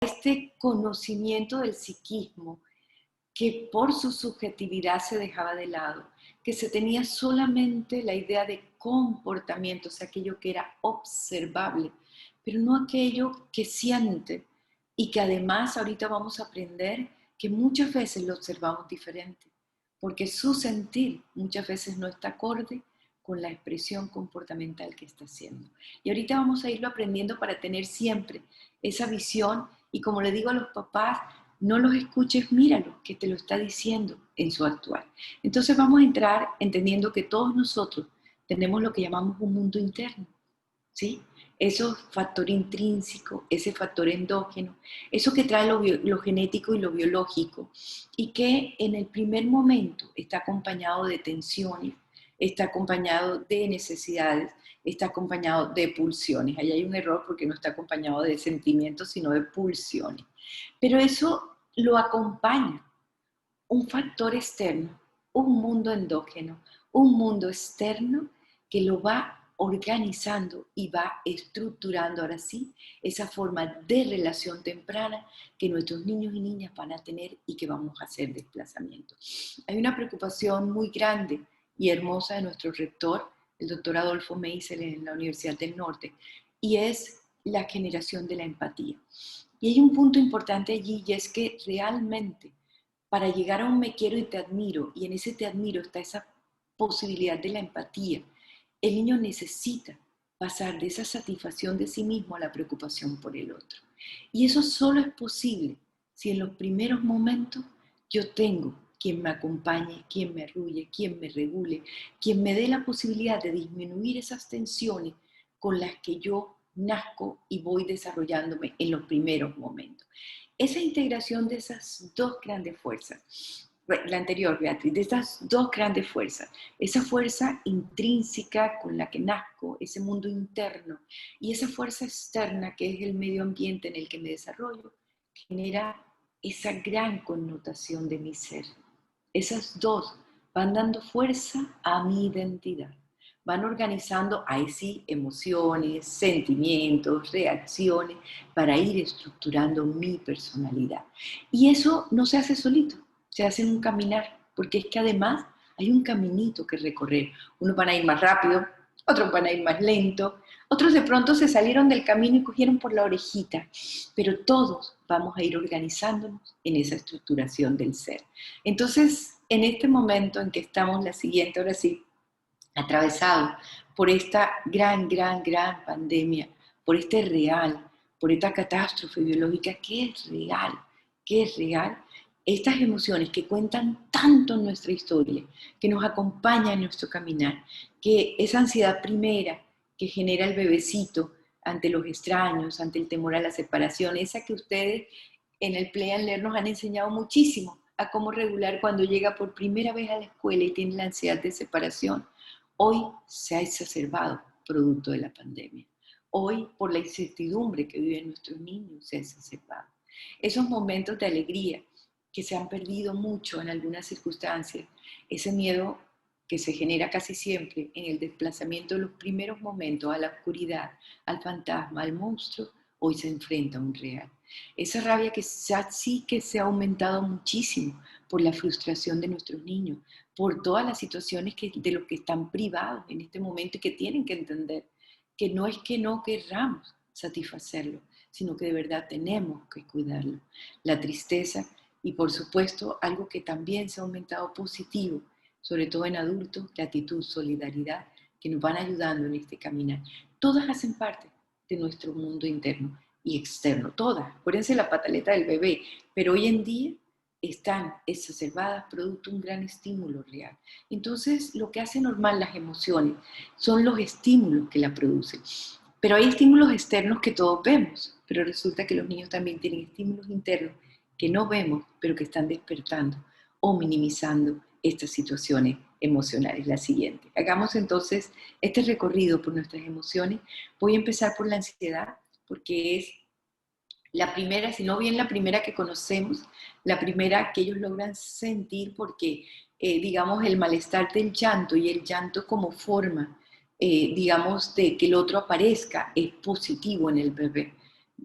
este conocimiento del psiquismo que por su subjetividad se dejaba de lado, que se tenía solamente la idea de comportamiento, o sea, aquello que era observable, pero no aquello que siente y que además ahorita vamos a aprender que muchas veces lo observamos diferente, porque su sentir muchas veces no está acorde con la expresión comportamental que está haciendo. Y ahorita vamos a irlo aprendiendo para tener siempre esa visión y como le digo a los papás, no los escuches, míralo, que te lo está diciendo en su actual. Entonces vamos a entrar entendiendo que todos nosotros tenemos lo que llamamos un mundo interno, ¿sí? Eso factor intrínseco, ese factor endógeno, eso que trae lo genético y lo biológico, y que en el primer momento está acompañado de tensiones, está acompañado de necesidades, está acompañado de pulsiones. Ahí hay un error porque no está acompañado de sentimientos, sino de pulsiones. Pero eso lo acompaña un factor externo, un mundo endógeno, un mundo externo que lo va organizando y va estructurando ahora sí esa forma de relación temprana que nuestros niños y niñas van a tener y que vamos a hacer desplazamiento. Hay una preocupación muy grande y hermosa de nuestro rector, el doctor Adolfo Meisel en la Universidad del Norte, y es la generación de la empatía. Y hay un punto importante allí y es que realmente para llegar a un me quiero y te admiro, y en ese te admiro está esa posibilidad de la empatía, el niño necesita pasar de esa satisfacción de sí mismo a la preocupación por el otro. Y eso solo es posible si en los primeros momentos yo tengo quien me acompañe, quien me arrulle, quien me regule, quien me dé la posibilidad de disminuir esas tensiones con las que yo nazco y voy desarrollándome en los primeros momentos. Esa integración de esas dos grandes fuerzas, la anterior, Beatriz, de estas dos grandes fuerzas, esa fuerza intrínseca con la que nazco, ese mundo interno, y esa fuerza externa que es el medio ambiente en el que me desarrollo, genera esa gran connotación de mi ser. Esas dos van dando fuerza a mi identidad, van organizando, ahí sí, emociones, sentimientos, reacciones, para ir estructurando mi personalidad. Y eso no se hace solito, se hace en un caminar, porque es que además hay un caminito que recorrer. Unos van a ir más rápido, otros van a ir más lento, otros de pronto se salieron del camino y cogieron por la orejita, pero todos vamos a ir organizándonos en esa estructuración del ser. Entonces, en este momento en que estamos, la siguiente, ahora sí, atravesado por esta gran pandemia, por este real, por esta catástrofe biológica que es real, estas emociones que cuentan tanto en nuestra historia, que nos acompañan en nuestro caminar, que esa ansiedad primera que genera el bebecito ante los extraños, ante el temor a la separación, esa que ustedes en el Play and Learn nos han enseñado muchísimo a cómo regular cuando llega por primera vez a la escuela y tiene la ansiedad de separación. Hoy se ha exacerbado producto de la pandemia. Hoy, por la incertidumbre que viven nuestros niños, se ha exacerbado. Esos momentos de alegría que se han perdido mucho en algunas circunstancias, ese miedo que se genera casi siempre en el desplazamiento de los primeros momentos a la oscuridad, al fantasma, al monstruo, hoy se enfrenta a un real. Esa rabia que sí que se ha aumentado muchísimo por la frustración de nuestros niños, por todas las situaciones de los que están privados en este momento y que tienen que entender que no es que no querramos satisfacerlo, sino que de verdad tenemos que cuidarlo. La tristeza y por supuesto algo que también se ha aumentado positivo, sobre todo en adultos, gratitud, solidaridad, que nos van ayudando en este caminar. Todas hacen parte de nuestro mundo interno y externo, todas. Acuérdense la pataleta del bebé, pero hoy en día están exacerbadas producto de un gran estímulo real. Entonces, lo que hace normal las emociones son los estímulos que la producen. Pero hay estímulos externos que todos vemos, pero resulta que los niños también tienen estímulos internos que no vemos, pero que están despertando o minimizando estas situaciones emocionales. La siguiente. Hagamos entonces este recorrido por nuestras emociones. Voy a empezar por la ansiedad, porque es la primera, si no bien la primera que conocemos, la primera que ellos logran sentir porque, digamos, el malestar del llanto y el llanto como forma, digamos, de que el otro aparezca es positivo en el bebé.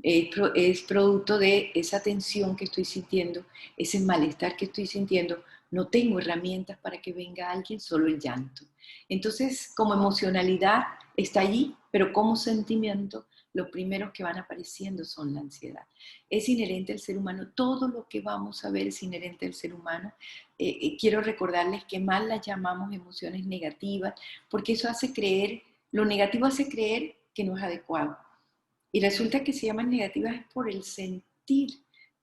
Es producto de esa tensión que estoy sintiendo, ese malestar que estoy sintiendo. No tengo herramientas para que venga alguien, solo el llanto. Entonces, como emocionalidad está allí, pero como sentimiento, los primeros que van apareciendo son la ansiedad. Es inherente al ser humano, todo lo que vamos a ver es inherente al ser humano. Quiero recordarles que mal las llamamos emociones negativas, porque eso hace creer, lo negativo hace creer que no es adecuado. Y resulta que se llaman negativas por el sentir,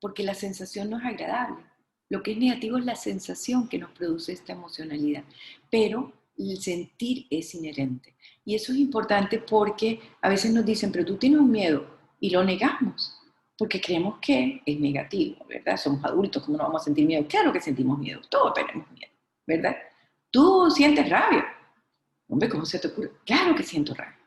porque la sensación no es agradable. Lo que es negativo es la sensación que nos produce esta emocionalidad, pero el sentir es inherente. Y eso es importante porque a veces nos dicen, pero tú tienes un miedo, y lo negamos, porque creemos que es negativo, ¿verdad? Somos adultos, ¿cómo no vamos a sentir miedo? Claro que sentimos miedo, todos tenemos miedo, ¿verdad? Tú sientes rabia. Hombre, ¿cómo se te ocurre? Claro que siento rabia.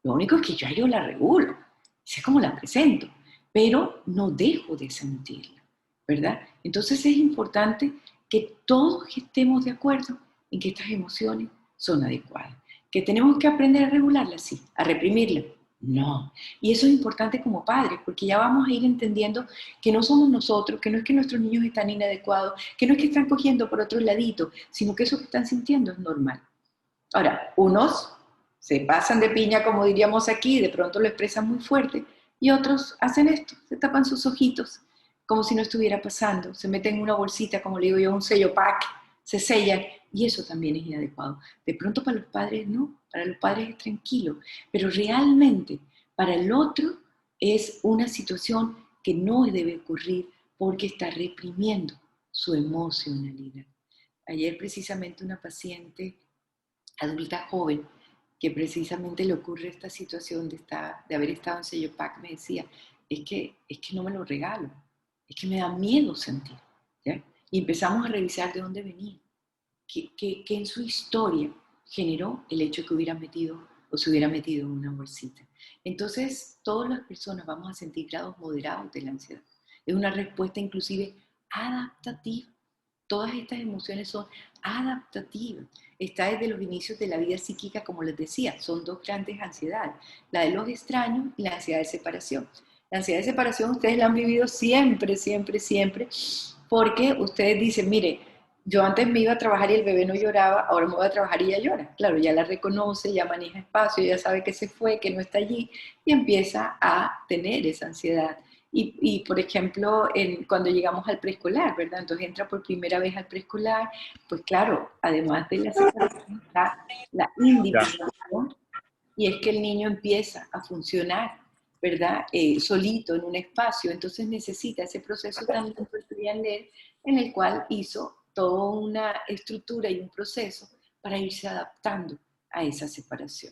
Lo único es que yo la regulo, sé cómo la presento, pero no dejo de sentirla, ¿verdad? Entonces es importante que todos estemos de acuerdo en que estas emociones son adecuadas, que tenemos que aprender a regularlas, sí, a reprimirlas. No, y eso es importante como padres, porque ya vamos a ir entendiendo que no somos nosotros, que no es que nuestros niños están inadecuados, que no es que están cogiendo por otro ladito, sino que eso que están sintiendo es normal. Ahora, unos se pasan de piña, como diríamos aquí, de pronto lo expresan muy fuerte, y otros hacen esto, se tapan sus ojitos, como si no estuviera pasando, se meten en una bolsita, como le digo yo, un sello pack, se sellan, y eso también es inadecuado. De pronto para los padres no, para los padres es tranquilo, pero realmente para el otro es una situación que no debe ocurrir porque está reprimiendo su emocionalidad. Ayer precisamente una paciente adulta joven que precisamente le ocurre esta situación de haber estado en sello pack, me decía, es que no me lo regalo, es que me da miedo sentir. ¿Ya? Y empezamos a revisar de dónde venía, que en su historia generó el hecho que hubiera metido o se hubiera metido en una bolsita. Entonces, todas las personas vamos a sentir grados moderados de la ansiedad. Es una respuesta inclusive adaptativa. Todas estas emociones son adaptativas. Está desde los inicios de la vida psíquica, como les decía, son dos grandes ansiedades, la de los extraños y la ansiedad de separación. La ansiedad de separación ustedes la han vivido siempre, siempre, siempre, porque ustedes dicen, mire, yo antes me iba a trabajar y el bebé no lloraba, ahora me voy a trabajar y ella llora. Claro, ya la reconoce, ya maneja espacio, ya sabe que se fue, que no está allí, y empieza a tener esa ansiedad. Por ejemplo, cuando llegamos al preescolar, ¿verdad? Entonces entra por primera vez al preescolar, pues claro, además de la separación, está la individuación, y es que el niño empieza a funcionar, ¿verdad? Solito en un espacio, entonces necesita ese proceso tan lento de leer en el cual hizo toda una estructura y un proceso para irse adaptando a esa separación.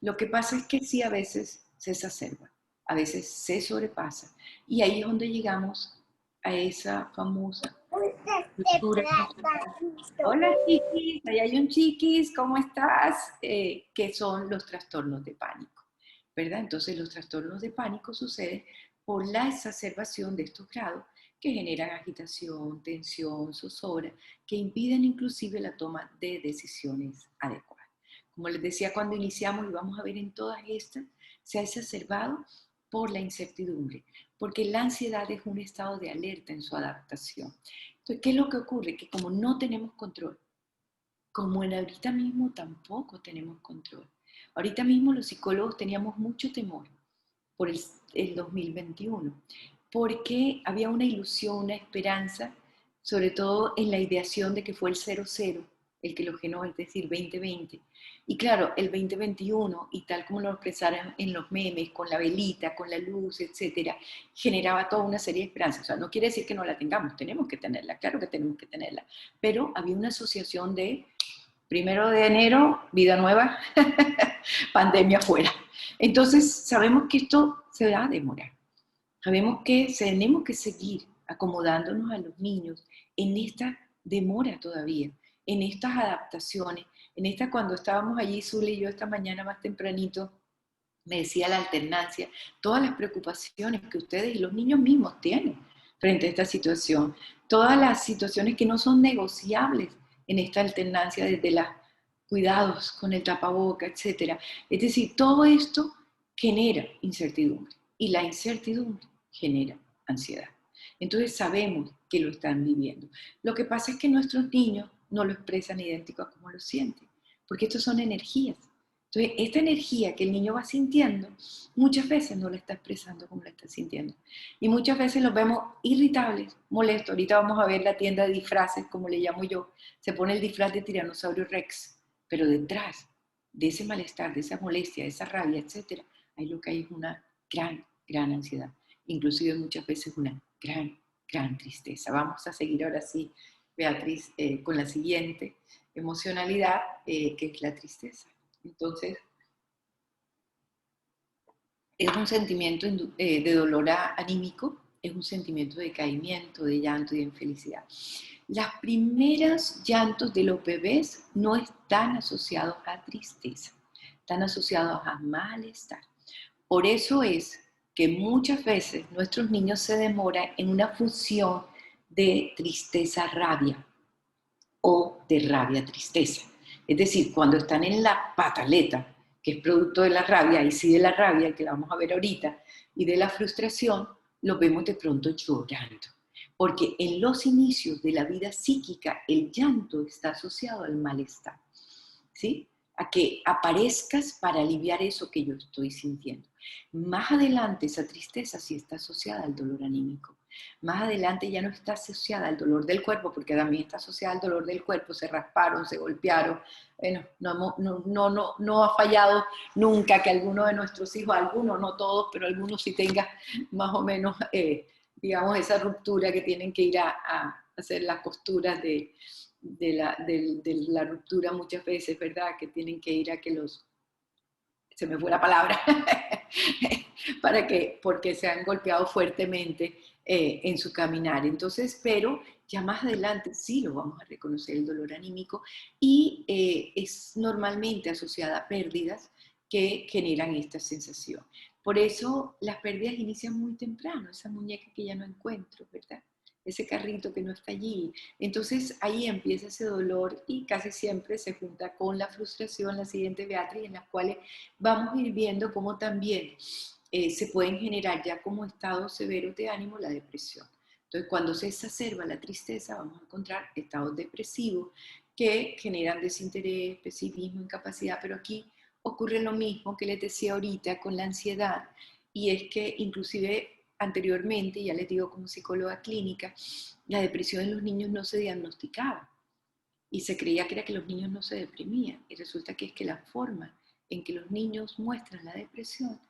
Lo que pasa es que sí a veces se exacerba, a veces se sobrepasa, y ahí es donde llegamos a esa famosa estructura. Hola chiquis, ahí hay un chiquis, ¿cómo estás? Que son los trastornos de pánico, ¿verdad? Entonces los trastornos de pánico suceden por la exacerbación de estos grados que generan agitación, tensión, zozobra, que impiden inclusive la toma de decisiones adecuadas. Como les decía cuando iniciamos, y vamos a ver en todas estas, se ha exacerbado por la incertidumbre, porque la ansiedad es un estado de alerta en su adaptación. Entonces, ¿qué es lo que ocurre? Que como no tenemos control, como en ahorita mismo tampoco tenemos control. Ahorita mismo los psicólogos teníamos mucho temor por el 2021, porque había una ilusión, una esperanza, sobre todo en la ideación de que fue el 00 el que lo generó, es decir, 2020. Y claro, el 2021, y tal como lo expresaron en los memes, con la velita, con la luz, etcétera, generaba toda una serie de esperanzas. O sea, no quiere decir que no la tengamos, tenemos que tenerla, claro que tenemos que tenerla, pero había una asociación de 1 de enero, vida nueva, pandemia fuera. Entonces, sabemos que esto se va a demorar. Sabemos que tenemos que seguir acomodándonos a los niños en esta demora todavía, en estas adaptaciones, en esta cuando estábamos allí, Zule y yo esta mañana más tempranito, me decía la alternancia, todas las preocupaciones que ustedes y los niños mismos tienen frente a esta situación, todas las situaciones que no son negociables en esta alternancia, desde los cuidados con el tapaboca, etcétera. Es decir, todo esto genera incertidumbre. Y la incertidumbre genera ansiedad. Entonces sabemos que lo están viviendo. Lo que pasa es que nuestros niños no lo expresan idéntico a cómo lo sienten, porque estos son energías. Entonces, esta energía que el niño va sintiendo, muchas veces no la está expresando como la está sintiendo. Y muchas veces los vemos irritables, molestos. Ahorita vamos a ver la tienda de disfraces, como le llamo yo. Se pone el disfraz de tiranosaurio Rex, pero detrás de ese malestar, de esa molestia, de esa rabia, etcétera, ahí lo que hay es una gran ansiedad. Inclusive muchas veces una gran tristeza. Vamos a seguir ahora sí, Beatriz, con la siguiente emocionalidad, que es la tristeza. Entonces, es un sentimiento de dolor anímico, es un sentimiento de caimiento, de llanto y de infelicidad. Las primeras llantos de los bebés no están asociados a tristeza, están asociados a malestar. Por eso es que muchas veces nuestros niños se demoran en una fusión de tristeza-rabia o de rabia-tristeza. Es decir, cuando están en la pataleta, que es producto de la rabia, y sí de la rabia, que la vamos a ver ahorita, y de la frustración, los vemos de pronto llorando. Porque en los inicios de la vida psíquica, el llanto está asociado al malestar, ¿sí? A que aparezcas para aliviar eso que yo estoy sintiendo. Más adelante esa tristeza sí está asociada al dolor anímico. Más adelante ya no está asociada al dolor del cuerpo, porque también está asociada al dolor del cuerpo, se rasparon, se golpearon. Bueno, no ha fallado nunca que alguno de nuestros hijos, algunos, no todos, pero algunos sí tenga más o menos, digamos, esa ruptura que tienen que ir a hacer las costuras de la ruptura muchas veces, ¿verdad? Que tienen que ir a que se me fue la palabra, porque se han golpeado fuertemente en su caminar. Entonces, pero ya más adelante sí lo vamos a reconocer el dolor anímico y es normalmente asociada a pérdidas que generan esta sensación. Por eso las pérdidas inician muy temprano, esa muñeca que ya no encuentro, ¿verdad? Ese carrito que no está allí. Entonces ahí empieza ese dolor y casi siempre se junta con la frustración, la siguiente Beatriz, en las cuales vamos a ir viendo cómo también se pueden generar ya como estados severos de ánimo la depresión. Entonces, cuando se exacerba la tristeza, vamos a encontrar estados depresivos que generan desinterés, pesimismo, incapacidad, pero aquí ocurre lo mismo que les decía ahorita con la ansiedad, y es que inclusive anteriormente, ya les digo como psicóloga clínica, la depresión en los niños no se diagnosticaba y se creía que era que los niños no se deprimían, y resulta que es que la forma en que los niños muestran la depresión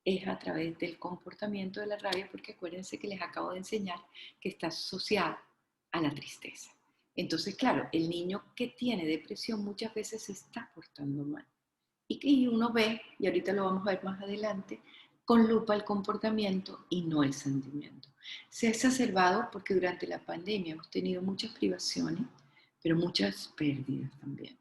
es a través del comportamiento de la rabia, porque acuérdense que les acabo de enseñar que está asociada a la tristeza. Entonces, claro, el niño que tiene depresión muchas veces se está portando mal. Y uno ve, y ahorita lo vamos a ver más adelante, con lupa el comportamiento y no el sentimiento. Se ha exacerbado porque durante la pandemia hemos tenido muchas privaciones, pero muchas pérdidas también.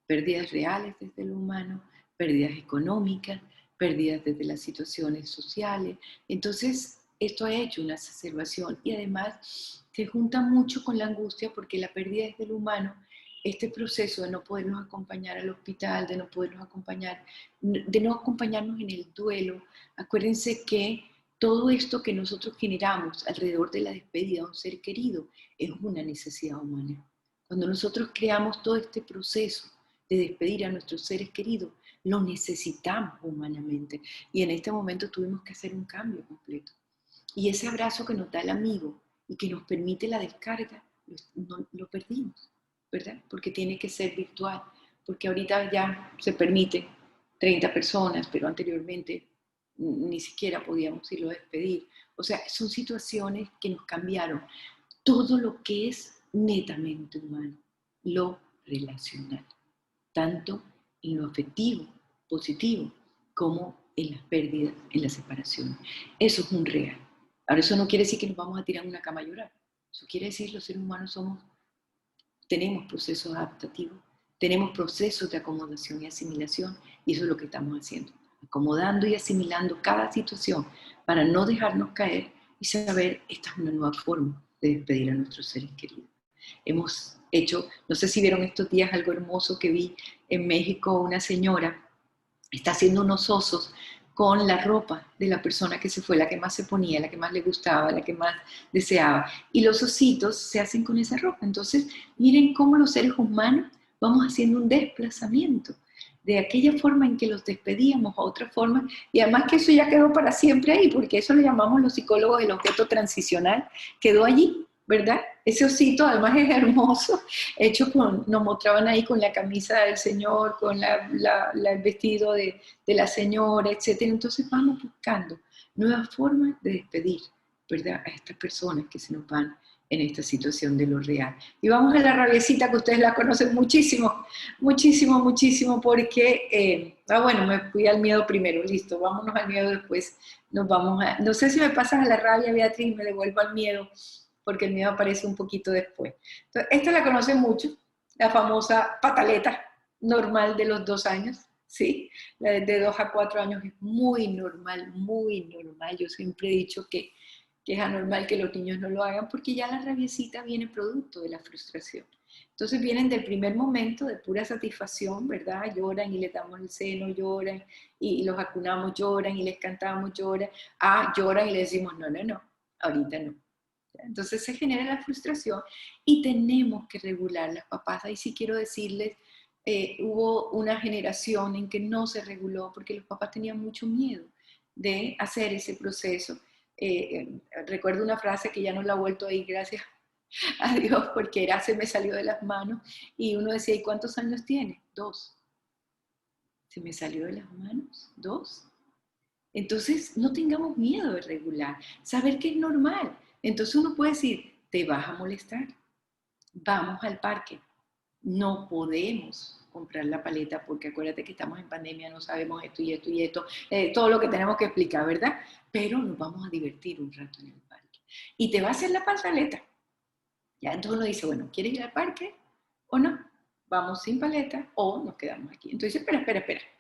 Pérdidas reales desde lo humano, pérdidas económicas, pérdidas desde las situaciones sociales. Entonces, esto ha hecho una exacerbación y además se junta mucho con la angustia porque la pérdida desde lo humano, este proceso de no podernos acompañar al hospital, de no podernos acompañar, de no acompañarnos en el duelo. Acuérdense que todo esto que nosotros generamos alrededor de la despedida de un ser querido es una necesidad humana. Cuando nosotros creamos todo este proceso de despedir a nuestros seres queridos, lo necesitamos humanamente. Y en este momento tuvimos que hacer un cambio completo. Y ese abrazo que nos da el amigo y que nos permite la descarga, lo perdimos, ¿verdad? Porque tiene que ser virtual, porque ahorita ya se permite 30 personas, pero anteriormente ni siquiera podíamos irlo a despedir. O sea, son situaciones que nos cambiaron todo lo que es netamente humano, lo relacional, tanto en lo afectivo, positivo, como en las pérdidas, en la separación. Eso es un real. Ahora, eso no quiere decir que nos vamos a tirar en una cama a llorar. Eso quiere decir que los seres humanos tenemos procesos adaptativos, tenemos procesos de acomodación y asimilación, y eso es lo que estamos haciendo, acomodando y asimilando cada situación para no dejarnos caer y saber, esta es una nueva forma de despedir a nuestros seres queridos. Hemos hecho, no sé si vieron estos días algo hermoso que vi en México, una señora está haciendo unos osos con la ropa de la persona que se fue, la que más se ponía, la que más le gustaba, la que más deseaba. Y los ositos se hacen con esa ropa. Entonces, miren cómo los seres humanos vamos haciendo un desplazamiento de aquella forma en que los despedíamos a otra forma, y además que eso ya quedó para siempre ahí, porque eso lo llamamos los psicólogos el objeto transicional, quedó allí, ¿verdad? Ese osito además es hermoso, hecho con, nos mostraban ahí con la camisa del señor, con el vestido de la señora, etcétera. Entonces vamos buscando nuevas formas de despedir, ¿verdad? A estas personas que se nos van en esta situación de lo real. Y vamos a la rabiecita, que ustedes la conocen muchísimo, muchísimo, muchísimo, porque, bueno, me fui al miedo primero, listo, vámonos al miedo después, nos vamos a, no sé si me pasas a la rabia, Beatriz, y me devuelvo al miedo, porque el miedo aparece un poquito después. Entonces, esta la conocen mucho, la famosa pataleta normal de los 2 años, ¿sí? La de 2 a 4 años es muy normal, muy normal. Yo siempre he dicho que es anormal que los niños no lo hagan, porque ya la rabiecita viene producto de la frustración. Entonces vienen del primer momento de pura satisfacción, ¿verdad? Lloran y les damos el seno, lloran y los acunamos, lloran y les cantamos, lloran. Lloran y les decimos, no, no, no, ahorita no. Entonces se genera la frustración y tenemos que regular las papás. Ahí sí quiero decirles, hubo una generación en que no se reguló porque los papás tenían mucho miedo de hacer ese proceso. Recuerdo una frase que ya no la he vuelto a ir, gracias a Dios, porque se me salió de las manos, y uno decía, ¿y cuántos años tiene? 2. ¿Se me salió de las manos? 2. Entonces, no tengamos miedo de regular, saber que es normal. Entonces uno puede decir, te vas a molestar, vamos al parque. No podemos comprar la paleta porque acuérdate que estamos en pandemia, no sabemos esto y esto y esto, todo lo que tenemos que explicar, ¿verdad? Pero nos vamos a divertir un rato en el parque. Y te va a hacer la paleta. Ya, entonces uno dice, bueno, ¿quieres ir al parque o no? Vamos sin paleta o nos quedamos aquí. Entonces, espera,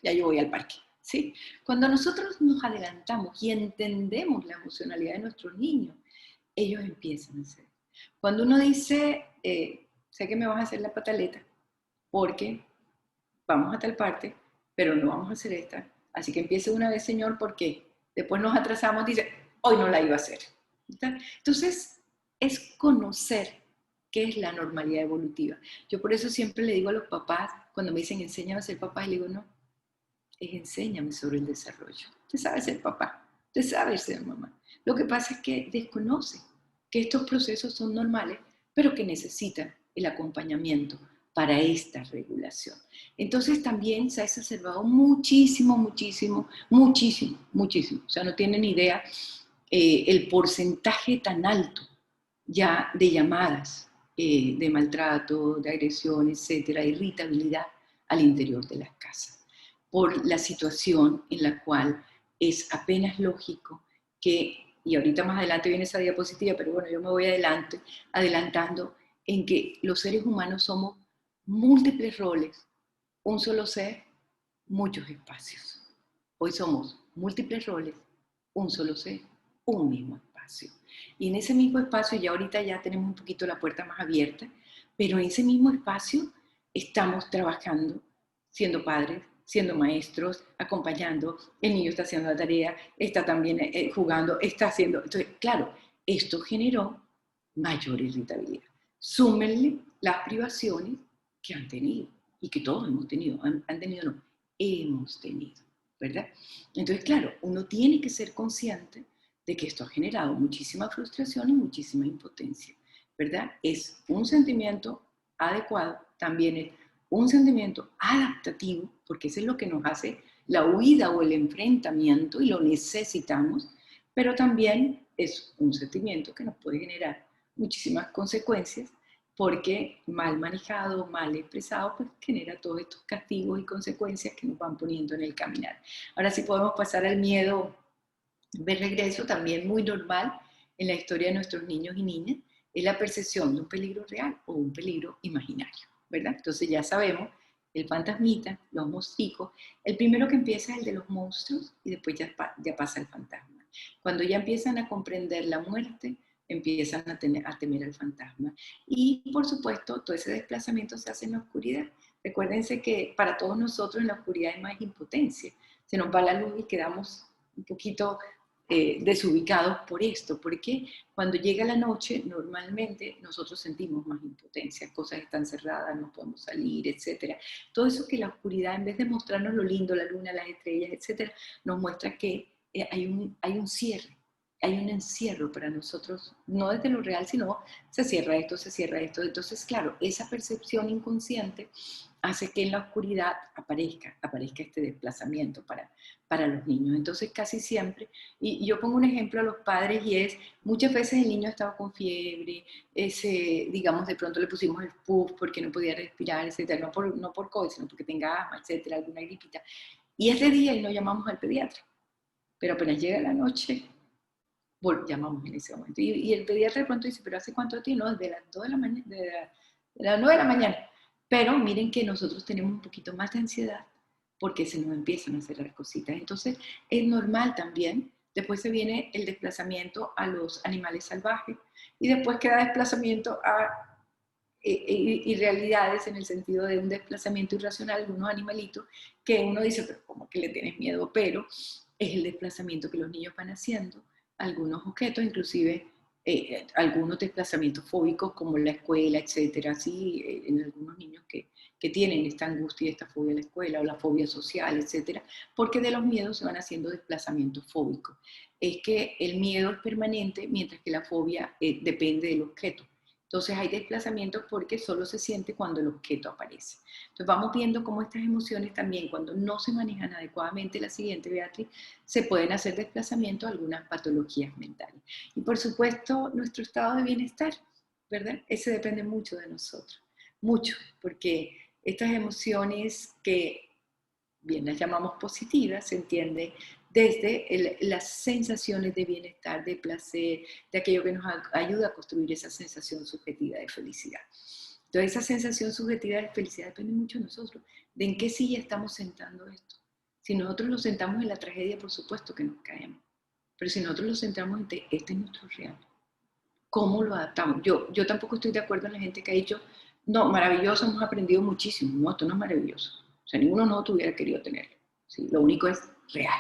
ya yo voy al parque, ¿sí? Cuando nosotros nos adelantamos y entendemos la emocionalidad de nuestros niños, ellos empiezan a hacer. Cuando uno dice, sé que me vas a hacer la pataleta porque vamos a tal parte, pero no vamos a hacer esta. Así que empiece una vez, señor, porque después nos atrasamos, dice, hoy no la iba a hacer. Entonces, es conocer qué es la normalidad evolutiva. Yo por eso siempre le digo a los papás, cuando me dicen, enséñame a ser papá, y le digo, no, es enséñame sobre el desarrollo. Usted sabe ser papá, usted sabe ser mamá. Lo que pasa es que desconoce que estos procesos son normales, pero que necesitan el acompañamiento para esta regulación. Entonces también se ha exacerbado muchísimo, muchísimo, muchísimo, muchísimo. O sea, no tienen idea el porcentaje tan alto ya de llamadas de maltrato, de agresión, etcétera, de irritabilidad al interior de las casas, por la situación en la cual es apenas lógico que, y ahorita más adelante viene esa diapositiva, pero bueno, yo me voy adelantando en que los seres humanos somos múltiples roles, un solo ser, muchos espacios. Hoy somos múltiples roles, un solo ser, un mismo espacio. Y en ese mismo espacio, ya ahorita ya tenemos un poquito la puerta más abierta, pero en ese mismo espacio estamos trabajando, siendo padres, siendo maestros, acompañando, el niño está haciendo la tarea, está también jugando, está haciendo... Entonces, claro, esto generó mayor irritabilidad. Súmenle las privaciones que han tenido y que todos hemos tenido, han tenido no, hemos tenido, ¿verdad? Entonces, claro, uno tiene que ser consciente de que esto ha generado muchísima frustración y muchísima impotencia, ¿verdad? Es un sentimiento adecuado, también es un sentimiento adaptativo, porque eso es lo que nos hace la huida o el enfrentamiento y lo necesitamos, pero también es un sentimiento que nos puede generar muchísimas consecuencias, porque mal manejado, mal expresado, pues genera todos estos castigos y consecuencias que nos van poniendo en el caminar. Ahora sí podemos pasar al miedo de regreso, también muy normal en la historia de nuestros niños y niñas, es la percepción de un peligro real o un peligro imaginario, ¿verdad? Entonces ya sabemos, el fantasmita, los mosquicos, el primero que empieza es el de los monstruos y después ya pasa el fantasma. Cuando ya empiezan a comprender la muerte, empiezan a temer al fantasma. Y por supuesto, todo ese desplazamiento se hace en la oscuridad. Recuérdense que para todos nosotros en la oscuridad hay más impotencia. Se nos va la luz y quedamos un poquito desubicados por esto, porque cuando llega la noche normalmente nosotros sentimos más impotencia, cosas están cerradas, no podemos salir, etcétera. Todo eso que la oscuridad, en vez de mostrarnos lo lindo, la luna, las estrellas, etcétera, nos muestra que hay un cierre, hay un encierro para nosotros, no desde lo real, sino se cierra esto, se cierra esto. Entonces, claro, esa percepción inconsciente hace que en la oscuridad aparezca este desplazamiento para los niños. Entonces, casi siempre, y yo pongo un ejemplo a los padres y es, muchas veces el niño estaba con fiebre, digamos, de pronto le pusimos el puff porque no podía respirar, etcétera, no por COVID, sino porque tenga asma, etcétera, alguna gripita. Y ese día y no llamamos al pediatra, pero apenas llega la noche, llamamos en ese momento. Y el pediatra de pronto dice, pero ¿hace cuánto tiempo? No, desde las 2 de la mañana, de las 9 de la mañana. Pero miren que nosotros tenemos un poquito más de ansiedad porque se nos empiezan a hacer las cositas. Entonces es normal también. Después se viene el desplazamiento a los animales salvajes y después queda desplazamiento a irrealidades en el sentido de un desplazamiento irracional de unos animalitos que uno dice, pero ¿cómo que le tienes miedo? Pero es el desplazamiento que los niños van haciendo, algunos objetos, inclusive algunos desplazamientos fóbicos como la escuela, etcétera, así en algunos niños que tienen esta angustia y esta fobia a la escuela o la fobia social, etcétera, porque de los miedos se van haciendo desplazamientos fóbicos. Es que el miedo es permanente mientras que la fobia depende del objeto. Entonces hay desplazamientos porque solo se siente cuando el objeto aparece. Entonces vamos viendo cómo estas emociones también, cuando no se manejan adecuadamente, la siguiente, Beatriz, se pueden hacer desplazamientos a algunas patologías mentales. Y por supuesto, nuestro estado de bienestar, ¿verdad? Ese depende mucho de nosotros, mucho, porque estas emociones que bien las llamamos positivas, se entiende desde las sensaciones de bienestar, de placer, de aquello que nos ayuda a construir esa sensación subjetiva de felicidad. Entonces esa sensación subjetiva de felicidad depende mucho de nosotros, de en qué silla estamos sentando esto. Si nosotros lo sentamos en la tragedia, por supuesto que nos caemos, pero si nosotros lo centramos en este es nuestro real, ¿cómo lo adaptamos? Yo tampoco estoy de acuerdo en la gente que ha dicho, no, maravilloso, hemos aprendido muchísimo. No, esto no es maravilloso. O sea, ninguno no hubiera querido tenerlo. ¿Sí? Lo único es real.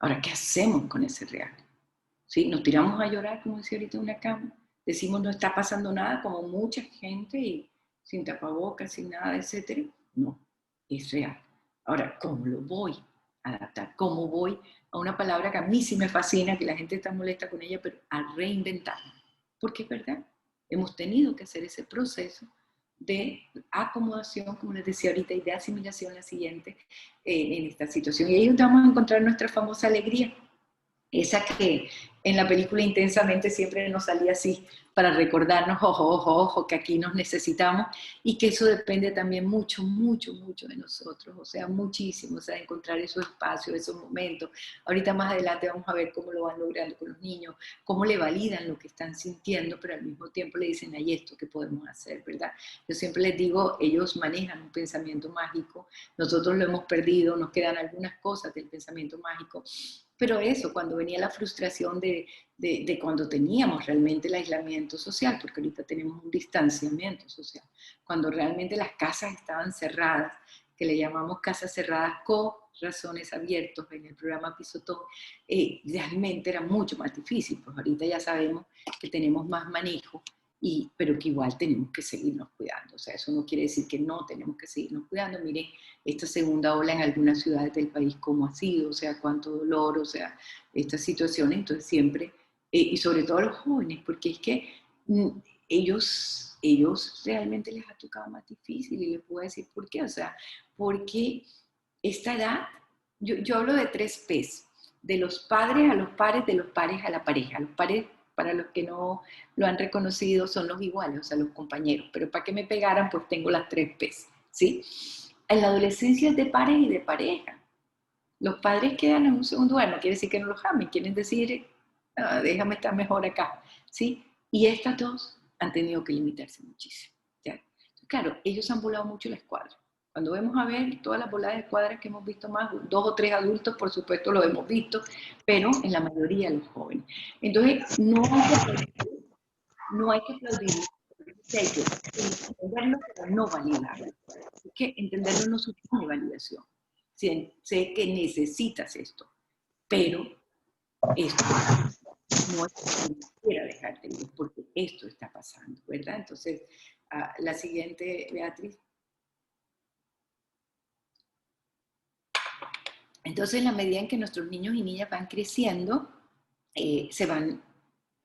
Ahora, ¿qué hacemos con ese real? ¿Sí? Nos tiramos a llorar, como decía ahorita, en una cama. Decimos, no está pasando nada, como mucha gente, y sin tapabocas, sin nada, etcétera. No, es real. Ahora, ¿cómo lo voy a adaptar? ¿Cómo voy a una palabra que a mí sí me fascina, que la gente está molesta con ella, pero a reinventarla? Porque es verdad, hemos tenido que hacer ese proceso de acomodación, como les decía ahorita, y de asimilación la siguiente en esta situación. Y ahí vamos a encontrar nuestra famosa alegría, esa que en la película Intensamente siempre nos salía así, para recordarnos, ojo, ojo, ojo, que aquí nos necesitamos y que eso depende también mucho, mucho, mucho de nosotros, o sea, muchísimo, o sea, encontrar esos espacios, esos momentos. Ahorita más adelante vamos a ver cómo lo van logrando con los niños, cómo le validan lo que están sintiendo, pero al mismo tiempo le dicen, hay esto que podemos hacer, ¿verdad? Yo siempre les digo, ellos manejan un pensamiento mágico, nosotros lo hemos perdido, nos quedan algunas cosas del pensamiento mágico, pero eso, cuando venía la frustración de cuando teníamos realmente el aislamiento social, porque ahorita tenemos un distanciamiento social, cuando realmente las casas estaban cerradas, que le llamamos casas cerradas con razones abiertos en el programa Pisotón, realmente era mucho más difícil, pues ahorita ya sabemos que tenemos más manejo, pero que igual tenemos que seguirnos cuidando. O sea, eso no quiere decir que no tenemos que seguirnos cuidando. Miren, esta segunda ola en algunas ciudades del país, cómo ha sido, o sea, cuánto dolor, o sea, estas situaciones. Entonces siempre, y sobre todo a los jóvenes, porque es que ellos realmente les ha tocado más difícil, y les puedo decir por qué. O sea, porque esta edad, yo hablo de 3 P's, de los padres a los pares, de los pares a la pareja. Los pares, para los que no lo han reconocido, son los iguales, o sea, los compañeros. Pero para que me pegaran, pues tengo las 3 P's, ¿sí? En la adolescencia es de pares y de pareja. Los padres quedan en un segundo lugar, no quiere decir que no los amen, quieren decir, déjame estar mejor acá, ¿sí? Y estas dos han tenido que limitarse muchísimo, ¿ya? Claro, ellos han volado mucho la escuadra. Cuando vemos a ver todas las voladas de escuadras que hemos visto más, 2 o 3 adultos, por supuesto, lo hemos visto, pero en la mayoría los jóvenes. Entonces, no hay que aplaudir, hay que entenderlo, pero no validarlo. Es que entenderlo no supone validación. Sé que necesitas esto, pero esto no es que no quiera dejar de ir, porque esto está pasando, ¿verdad? Entonces, la siguiente, Beatriz. Entonces, en la medida en que nuestros niños y niñas van creciendo, se van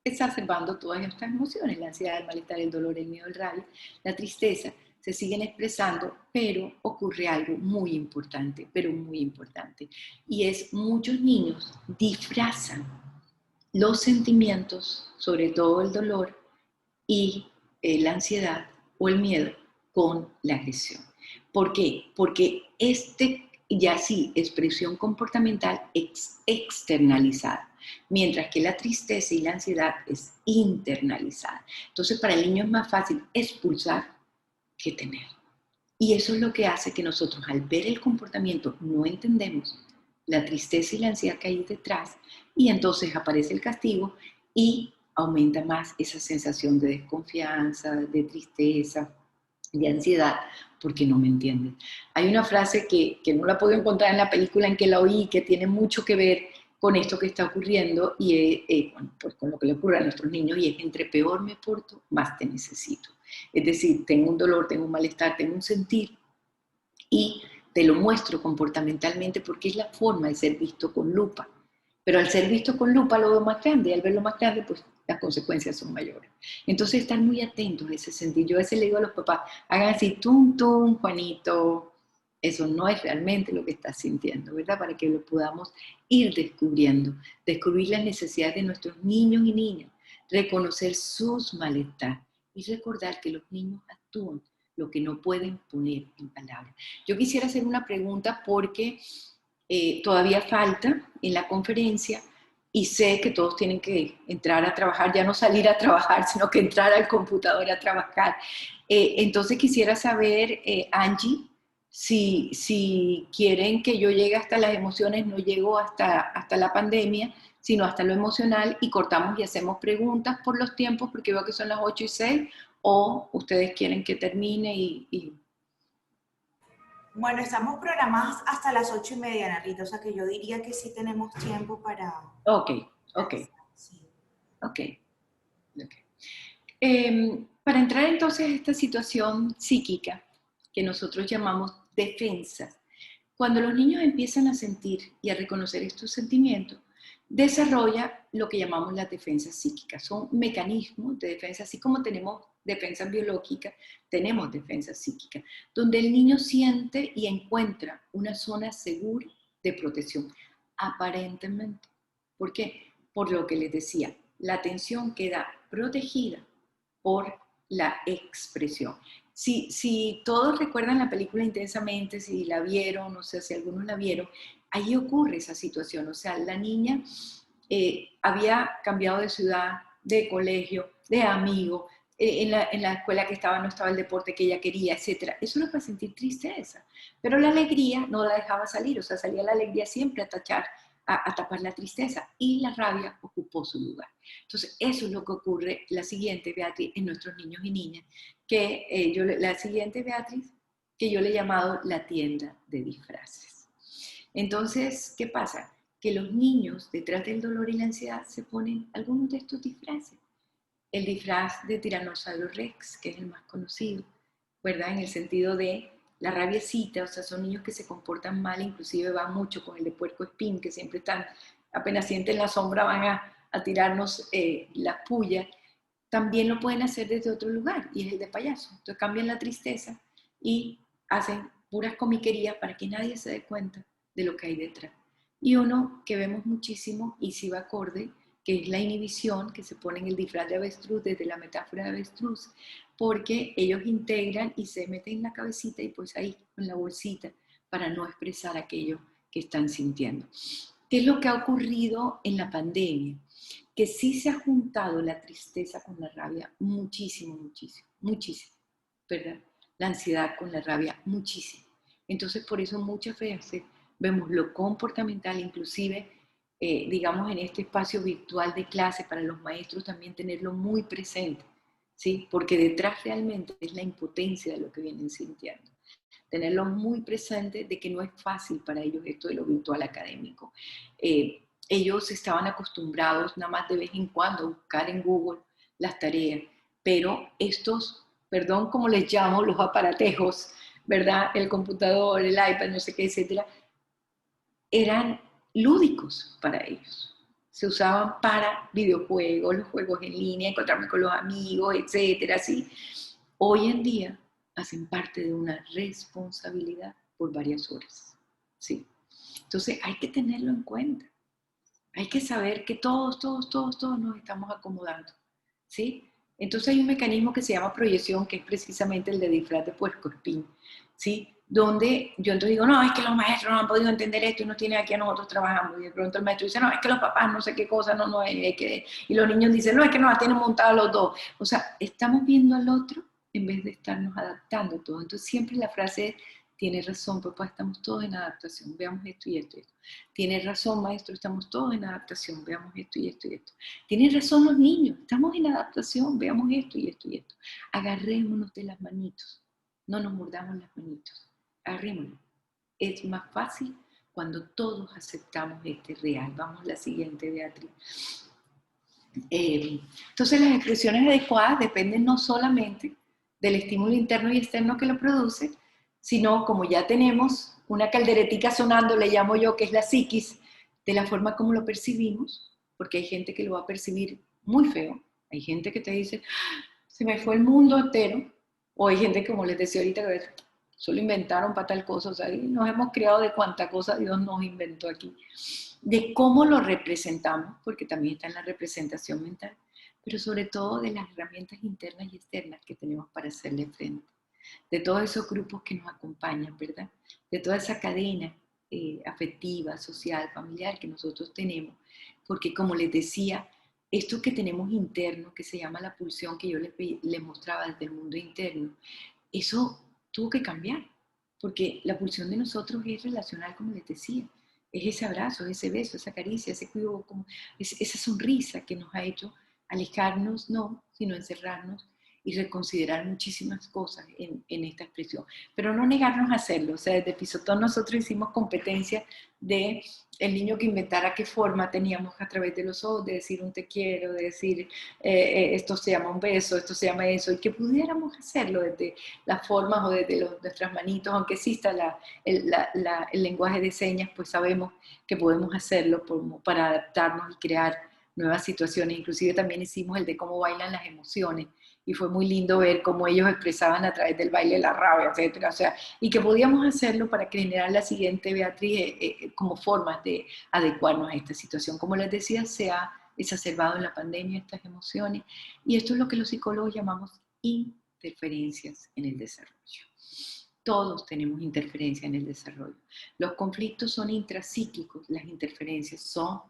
exacerbando todas estas emociones, la ansiedad, el malestar, el dolor, el miedo, el rabia, la tristeza, se siguen expresando, pero ocurre algo muy importante, pero muy importante, y es muchos niños disfrazan los sentimientos, sobre todo el dolor y la ansiedad o el miedo, con la agresión. ¿Por qué? Porque ya sí, expresión comportamental externalizada, mientras que la tristeza y la ansiedad es internalizada. Entonces, para el niño es más fácil expulsar que tener. Y eso es lo que hace que nosotros, al ver el comportamiento, no entendemos la tristeza y la ansiedad que hay detrás, y entonces aparece el castigo y aumenta más esa sensación de desconfianza, de tristeza, de ansiedad, porque no me entienden. Hay una frase que no la puedo encontrar en la película en que la oí, que tiene mucho que ver con esto que está ocurriendo y bueno, pues con lo que le ocurre a nuestros niños, y es: entre peor me porto, más te necesito. Es decir, tengo un dolor, tengo un malestar, tengo un sentir, y te lo muestro comportamentalmente porque es la forma de ser visto con lupa. Pero al ser visto con lupa lo veo más grande, y al verlo más grande, pues las consecuencias son mayores. Entonces, estar muy atentos a ese sentido. Yo a veces le digo a los papás: hagan así, tum, tum, Juanito. Eso no es realmente lo que estás sintiendo, ¿verdad? Para que lo podamos ir descubriendo, descubrir las necesidades de nuestros niños y niñas, reconocer sus malestar y recordar que los niños actúan lo que no pueden poner en palabras. Yo quisiera hacer una pregunta porque todavía falta en la conferencia, y sé que todos tienen que entrar a trabajar, ya no salir a trabajar, sino que entrar al computador a trabajar. Entonces quisiera saber, Angie, si quieren que yo llegue hasta las emociones, no llego hasta la pandemia, sino hasta lo emocional, y cortamos y hacemos preguntas por los tiempos, porque veo que son las 8:06, o ustedes quieren que termine y... Bueno, estamos programadas hasta las 8:30, Narita, o sea que yo diría que sí tenemos tiempo Ok, ok, sí. ok. Okay. Para entrar entonces a esta situación psíquica que nosotros llamamos defensas, cuando los niños empiezan a sentir y a reconocer estos sentimientos, desarrolla lo que llamamos las defensas psíquicas. Son mecanismos de defensa, así como tenemos defensas biológicas, tenemos defensas psíquicas, donde el niño siente y encuentra una zona segura de protección, aparentemente. ¿Por qué? Por lo que les decía, la atención queda protegida por la expresión. Si todos recuerdan la película Intensamente, si la vieron, no sé si algunos la vieron, ahí ocurre esa situación. O sea, la niña había cambiado de ciudad, de colegio, de amigo, en la escuela que estaba no estaba el deporte que ella quería, etc. Eso no fue sentir tristeza, pero la alegría no la dejaba salir, o sea, salía la alegría siempre a tapar la tristeza, y la rabia ocupó su lugar. Entonces, eso es lo que ocurre, la siguiente, Beatriz, en nuestros niños y niñas, que la siguiente, Beatriz, que yo le he llamado la tienda de disfraces. Entonces, ¿qué pasa? Que los niños, detrás del dolor y la ansiedad, se ponen algunos de estos disfraces. El disfraz de Tiranosaurio Rex, que es el más conocido, ¿verdad? En el sentido de la rabiecita, o sea, son niños que se comportan mal, inclusive va mucho con el de Puerco Espín, que siempre están, apenas sienten la sombra, van a tirarnos las pullas. También lo pueden hacer desde otro lugar, y es el de payaso. Entonces cambian la tristeza y hacen puras comiquerías para que nadie se dé cuenta de lo que hay detrás. Y uno que vemos muchísimo, y si va acorde, que es la inhibición, que se pone en el disfraz de avestruz, desde la metáfora de avestruz, porque ellos integran y se meten en la cabecita, y pues ahí, en la bolsita, para no expresar aquello que están sintiendo. ¿Qué es lo que ha ocurrido en la pandemia? Que sí se ha juntado la tristeza con la rabia muchísimo, muchísimo, muchísimo, ¿verdad? La ansiedad con la rabia muchísimo. Entonces, por eso muchas veces vemos lo comportamental, inclusive, digamos, en este espacio virtual de clase, para los maestros también tenerlo muy presente, ¿sí? Porque detrás realmente es la impotencia de lo que vienen sintiendo. Tenerlo muy presente de que no es fácil para ellos esto de lo virtual académico. ellos estaban acostumbrados nada más de vez en cuando a buscar en Google las tareas, pero estos, perdón, como les llamo, los aparatejos, ¿verdad? El computador, el iPad, no sé qué, etcétera, eran lúdicos para ellos. Se usaban para videojuegos, los juegos en línea, encontrarme con los amigos, etcétera, ¿sí? Hoy en día hacen parte de una responsabilidad por varias horas, ¿sí? Entonces hay que tenerlo en cuenta. Hay que saber que todos nos estamos acomodando, ¿sí? Entonces hay un mecanismo que se llama proyección, que es precisamente el de disfraz de puercoespín, ¿sí? Donde yo entonces digo, no, es que los maestros no han podido entender esto y nos tienen aquí a nosotros trabajando. Y de pronto el maestro dice, no, es que los papás no sé qué cosa, no, hay que... Y los niños dicen, no, es que nos la tienen montados los dos. O sea, estamos viendo al otro en vez de estarnos adaptando todo. Entonces siempre la frase es, tiene razón, papá, estamos todos en adaptación, veamos esto y esto y esto. Tiene razón, maestro, estamos todos en adaptación, veamos esto y esto y esto. Tienen razón los niños, estamos en adaptación, veamos esto y esto y esto. Agarrémonos de las manitos, no nos mordamos las manitos, agarrémonos. Es más fácil cuando todos aceptamos este real. Vamos a la siguiente, Beatriz. Entonces las expresiones adecuadas dependen no solamente del estímulo interno y externo que lo produce, sino como ya tenemos una calderetica sonando, le llamo yo, que es la psiquis, de la forma como lo percibimos, porque hay gente que lo va a percibir muy feo, hay gente que te dice, se me fue el mundo entero, o hay gente, como les decía ahorita, que solo inventaron para tal cosa, o sea, nos hemos creado de cuánta cosa Dios nos inventó aquí, de cómo lo representamos, porque también está en la representación mental, pero sobre todo de las herramientas internas y externas que tenemos para hacerle frente, de todos esos grupos que nos acompañan, ¿verdad? De toda esa cadena afectiva, social, familiar que nosotros tenemos, porque como les decía, esto que tenemos interno, que se llama la pulsión que yo les mostraba desde el mundo interno, eso tuvo que cambiar, porque la pulsión de nosotros es relacional, como les decía, es ese abrazo, ese beso, esa caricia, ese cuidado, como esa sonrisa que nos ha hecho alejarnos, no, sino encerrarnos y reconsiderar muchísimas cosas en esta expresión, pero no negarnos a hacerlo. O sea, desde Pisotón nosotros hicimos competencia de el niño que inventara qué forma teníamos a través de los ojos, de decir un te quiero, de decir esto se llama un beso, esto se llama eso, y que pudiéramos hacerlo desde las formas o desde nuestras manitos, aunque exista el lenguaje de señas, pues sabemos que podemos hacerlo para adaptarnos y crear nuevas situaciones. Inclusive también hicimos el de cómo bailan las emociones, y fue muy lindo ver cómo ellos expresaban a través del baile la rabia, etcétera. O sea, y que podíamos hacerlo para generar la siguiente, Beatriz, como formas de adecuarnos a esta situación. Como les decía, se ha exacerbado en la pandemia estas emociones, y esto es lo que los psicólogos llamamos interferencias en el desarrollo. Todos tenemos interferencia en el desarrollo. Los conflictos son intracíclicos, las interferencias son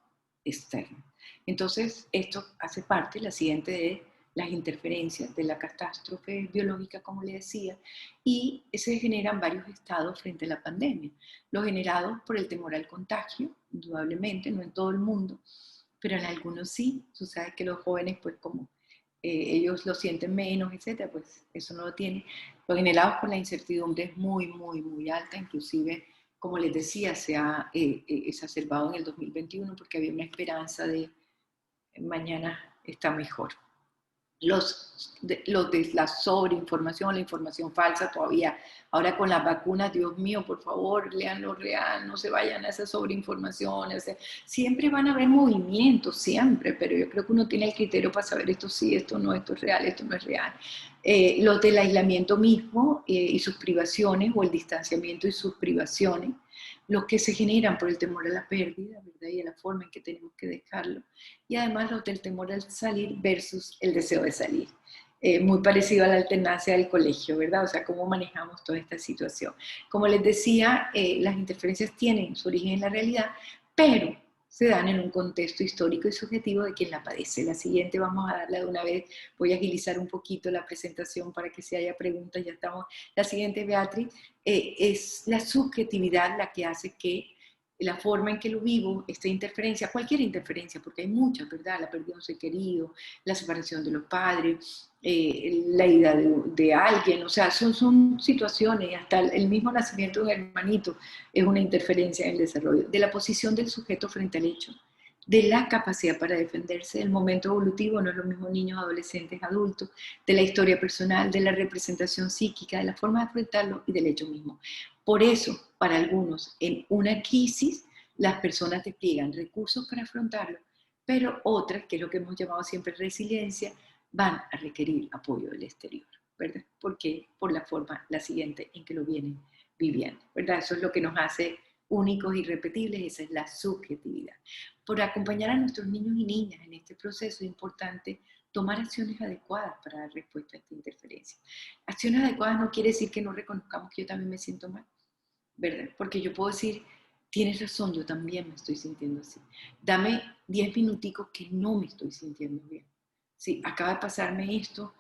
externas. Entonces, esto hace parte, la siguiente, de las interferencias de la catástrofe biológica, como le decía, y se generan varios estados frente a la pandemia. Los generados por el temor al contagio, indudablemente, no en todo el mundo, pero en algunos sí. Tú sabes que los jóvenes, pues como ellos lo sienten menos, etcétera, pues eso no lo tiene. Los generados por la incertidumbre es muy alta, inclusive, como les decía, se ha exacerbado en el 2021 porque había una esperanza de mañana está mejor. Los de la sobreinformación, la información falsa todavía. Ahora con las vacunas, Dios mío, por favor, lean lo real, no se vayan a esa sobreinformación. Siempre van a haber movimientos, siempre, pero yo creo que uno tiene el criterio para saber esto sí, esto no, esto es real, esto no es real. Los del aislamiento mismo y sus privaciones, o el distanciamiento y sus privaciones, los que se generan por el temor a la pérdida, ¿verdad? Y a la forma en que tenemos que dejarlo. Y además los del temor al salir versus el deseo de salir. Muy parecido a la alternancia del colegio, ¿verdad? O sea, cómo manejamos toda esta situación. Como les decía, las interferencias tienen su origen en la realidad, pero se dan en un contexto histórico y subjetivo de quien la padece. La siguiente vamos a darla de una vez. Voy a agilizar un poquito la presentación para que si haya preguntas ya estamos. La siguiente, Beatriz, es la subjetividad la que hace que la forma en que lo vivo, esta interferencia, cualquier interferencia, porque hay muchas, ¿verdad? La pérdida de un ser querido, la separación de los padres, la ida de alguien, o sea, son situaciones, hasta el mismo nacimiento de un hermanito es una interferencia en el desarrollo, de la posición del sujeto frente al hecho, de la capacidad para defenderse, del momento evolutivo, no es lo mismo niños, adolescentes, adultos, de la historia personal, de la representación psíquica, de la forma de afrontarlo y del hecho mismo. Por eso, para algunos, en una crisis, las personas despliegan recursos para afrontarlo, pero otras, que es lo que hemos llamado siempre resiliencia, van a requerir apoyo del exterior, ¿verdad? Porque por la forma, la siguiente, en que lo vienen viviendo, ¿verdad? Eso es lo que nos hace únicos y irrepetibles, esa es la subjetividad. Por acompañar a nuestros niños y niñas en este proceso es importante tomar acciones adecuadas para dar respuesta a esta interferencia. Acciones adecuadas no quiere decir que no reconozcamos que yo también me siento mal, ¿verdad? Porque yo puedo decir, tienes razón, yo también me estoy sintiendo así. Dame 10 minuticos que no me estoy sintiendo bien. Sí, acaba de pasarme esto,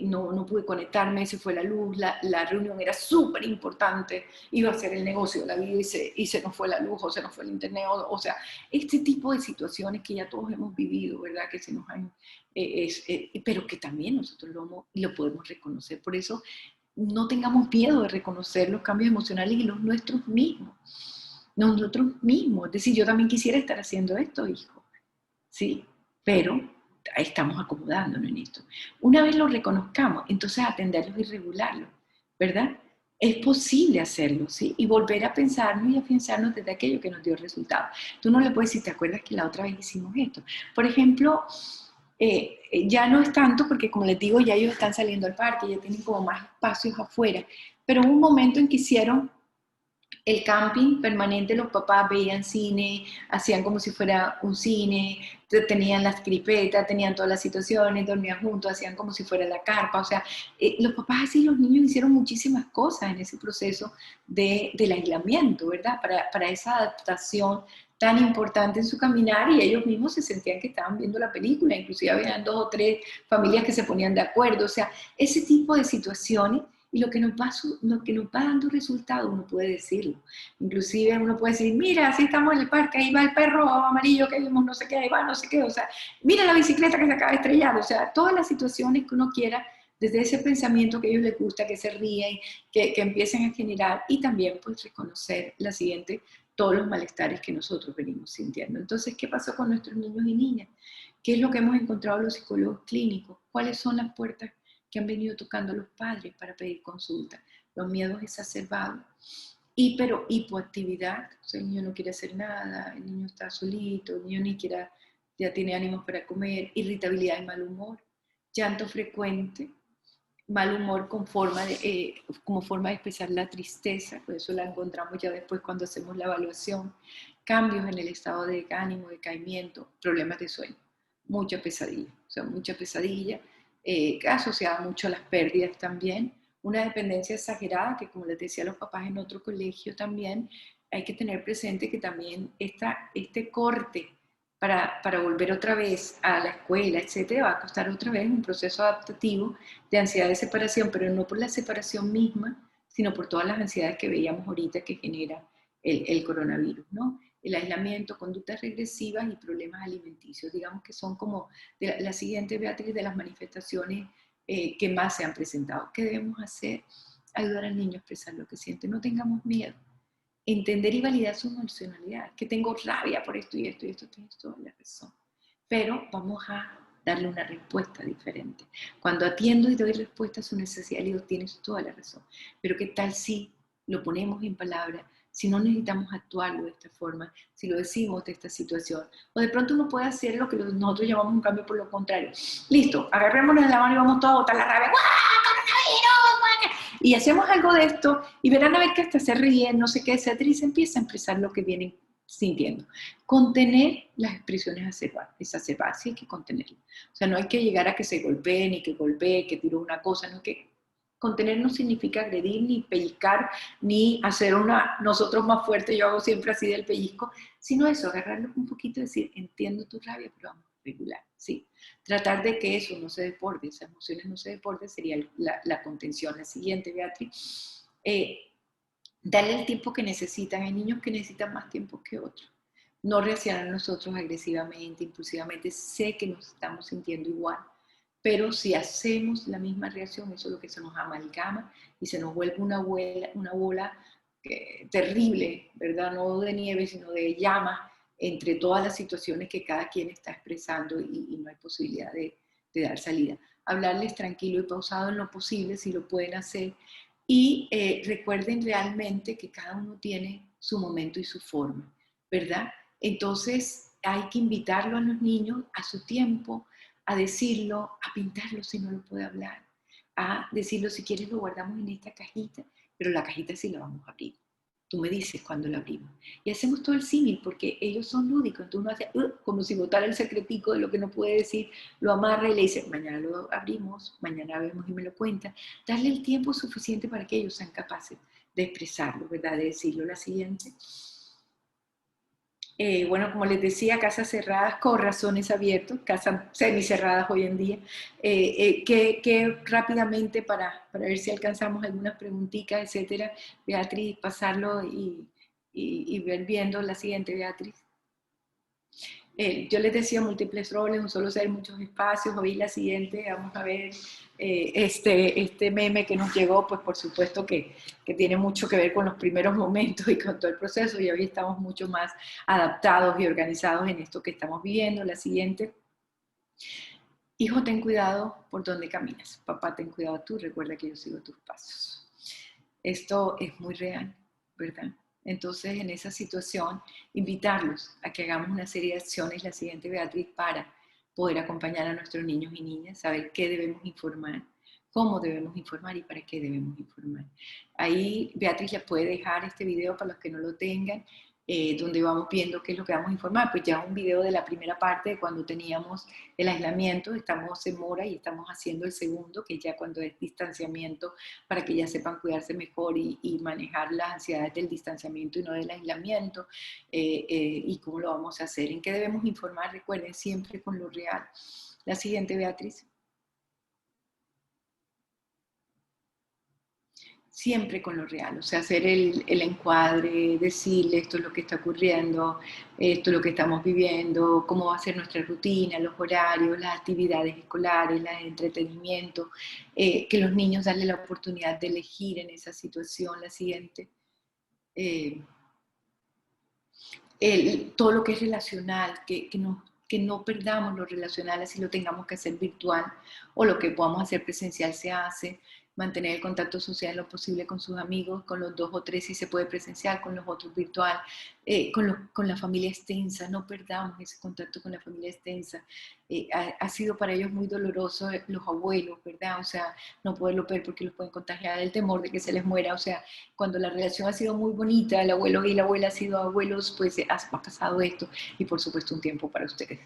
no pude conectarme, se fue la luz, la reunión era súper importante, iba a ser el negocio de la vida y se nos fue la luz o se nos fue el internet, o sea, este tipo de situaciones que ya todos hemos vivido, ¿verdad? Que se nos han, pero que también nosotros lo podemos reconocer. Por eso no tengamos miedo de reconocer los cambios emocionales y los nuestros mismos. Nosotros mismos. Es decir, yo también quisiera estar haciendo esto, hijo. Sí, pero estamos acomodándonos en esto. Una vez lo reconozcamos, entonces atenderlos y regularlos, ¿verdad? Es posible hacerlo, ¿sí? Y volver a pensarnos y a pensarnos desde aquello que nos dio resultado. Tú no le puedes decir, ¿te acuerdas que la otra vez hicimos esto? Por ejemplo, ya no es tanto porque, como les digo, ya ellos están saliendo al parque, ya tienen como más espacios afuera, pero hubo un momento en que hicieron el camping permanente, los papás veían cine, hacían como si fuera un cine, tenían las cripetas, tenían todas las situaciones, dormían juntos, hacían como si fuera la carpa, o sea, los papás así, los niños hicieron muchísimas cosas en ese proceso del aislamiento, ¿verdad? Para esa adaptación tan importante en su caminar, y ellos mismos se sentían que estaban viendo la película, inclusive habían 2 o 3 familias que se ponían de acuerdo, o sea, ese tipo de situaciones. Y lo que nos va dando resultado, uno puede decirlo. Inclusive uno puede decir, mira, así estamos en el parque, ahí va el perro amarillo que vimos, no sé qué, ahí va, no sé qué, o sea, mira la bicicleta que se acaba de estrellar, o sea, todas las situaciones que uno quiera, desde ese pensamiento que a ellos les gusta, que se ríen, que empiecen a generar, y también pues reconocer la siguiente, todos los malestares que nosotros venimos sintiendo. Entonces, ¿qué pasó con nuestros niños y niñas? ¿Qué es lo que hemos encontrado los psicólogos clínicos? ¿Cuáles son las puertas que han venido tocando los padres para pedir consulta? Los miedos exacerbados, hipoactividad, o sea, el niño no quiere hacer nada, el niño está solito, el niño ni siquiera ya tiene ánimos para comer, irritabilidad y mal humor, llanto frecuente, mal humor como forma de expresar la tristeza, por eso la encontramos ya después cuando hacemos la evaluación, cambios en el estado de ánimo, decaimiento, problemas de sueño, mucha pesadilla, o sea, mucha pesadilla, asociada mucho a las pérdidas también, una dependencia exagerada que, como les decía a los papás en otro colegio también, hay que tener presente que también este corte para volver otra vez a la escuela, etcétera, va a costar otra vez un proceso adaptativo de ansiedad de separación, pero no por la separación misma, sino por todas las ansiedades que veíamos ahorita que genera el coronavirus, ¿no? El aislamiento, conductas regresivas y problemas alimenticios, digamos que son como la siguiente, Beatriz, de las manifestaciones que más se han presentado. ¿Qué debemos hacer? Ayudar al niño a expresar lo que siente, no tengamos miedo. Entender y validar su emocionalidad, que tengo rabia por esto y esto y esto, tienes toda la razón. Pero vamos a darle una respuesta diferente. Cuando atiendo y doy respuesta a su necesidad, le digo, tienes toda la razón. Pero ¿qué tal si lo ponemos en palabras? Si no necesitamos actuarlo de esta forma, si lo decimos de esta situación, o de pronto uno puede hacer lo que nosotros llamamos un cambio por lo contrario. Listo, agarrémonos de la mano y vamos todos a botar la rabia. Y hacemos algo de esto y verán a ver que hasta se ríen, no sé qué, etcétera, y se empieza a expresar lo que vienen sintiendo. Contener las expresiones exacerbadas, sí hay que contenerlas. O sea, no hay que llegar a que se golpee, ni que golpee, que tire una cosa, no que contener no significa agredir, ni pellizcar, ni hacer nosotros más fuerte, yo hago siempre así del pellizco, sino eso, agarrarlos un poquito y decir, entiendo tu rabia, pero vamos a regular, ¿sí? Tratar de que eso no se desborde, esas emociones no se desborden, sería la contención. La siguiente, Beatriz, darle el tiempo que necesitan. Hay niños que necesitan más tiempo que otros. No reaccionar a nosotros agresivamente, impulsivamente. Sé que nos estamos sintiendo igual, pero si hacemos la misma reacción, eso es lo que se nos amalgama y se nos vuelve una bola terrible, ¿verdad? No de nieve, sino de llamas, entre todas las situaciones que cada quien está expresando y no hay posibilidad de dar salida. Hablarles tranquilo y pausado en lo posible, si lo pueden hacer, y recuerden realmente que cada uno tiene su momento y su forma, ¿verdad? Entonces hay que invitarlo a los niños a su tiempo, a decirlo, a pintarlo si no lo puede hablar, a decirlo, si quieres lo guardamos en esta cajita, pero la cajita sí la vamos a abrir. Tú me dices cuando la abrimos. Y hacemos todo el símil, porque ellos son lúdicos. Entonces uno hace como si botara el secretico de lo que no puede decir, lo amarra y le dice, mañana lo abrimos, mañana vemos y me lo cuenta. Darle el tiempo suficiente para que ellos sean capaces de expresarlo, ¿verdad? De decirlo. La siguiente. Bueno, como les decía, casas cerradas, corazones abiertos, casas semicerradas hoy en día, que rápidamente para ver si alcanzamos algunas preguntitas, etcétera, Beatriz, pasarlo y ver viendo la siguiente, Beatriz. Yo les decía múltiples roles, un solo ser, muchos espacios. Hoy la siguiente, vamos a ver este meme que nos llegó, pues por supuesto que tiene mucho que ver con los primeros momentos y con todo el proceso, y hoy estamos mucho más adaptados y organizados en esto que estamos viviendo. La siguiente. Hijo, ten cuidado por donde caminas. Papá, ten cuidado tú, recuerda que yo sigo tus pasos. Esto es muy real, ¿verdad? Entonces, en esa situación, invitarlos a que hagamos una serie de acciones, la siguiente, Beatriz, para poder acompañar a nuestros niños y niñas, saber qué debemos informar, cómo debemos informar y para qué debemos informar. Ahí Beatriz les puede dejar este video para los que no lo tengan, donde vamos viendo qué es lo que vamos a informar. Pues ya un video de la primera parte de cuando teníamos el aislamiento, estamos en mora y estamos haciendo el segundo, que ya cuando es distanciamiento, para que ya sepan cuidarse mejor y manejar las ansiedades del distanciamiento y no del aislamiento, y cómo lo vamos a hacer, en qué debemos informar, recuerden, siempre con lo real. La siguiente, Beatriz. Siempre con lo real, o sea, hacer el encuadre, decirle esto es lo que está ocurriendo, esto es lo que estamos viviendo, cómo va a ser nuestra rutina, los horarios, las actividades escolares, el entretenimiento, que los niños darle la oportunidad de elegir en esa situación. La siguiente. Todo lo que es relacional, que no perdamos lo relacional, así lo tengamos que hacer virtual, o lo que podamos hacer presencial se hace, mantener el contacto social lo posible con sus amigos, con los 2 o 3 si se puede presencial, con los otros virtual, con la familia extensa, no perdamos ese contacto con la familia extensa. Ha sido para ellos muy doloroso los abuelos, ¿verdad? O sea, no poderlo ver porque los pueden contagiar, el temor de que se les muera, o sea, cuando la relación ha sido muy bonita, el abuelo y la abuela han sido abuelos, pues ha pasado esto, y por supuesto un tiempo para ustedes.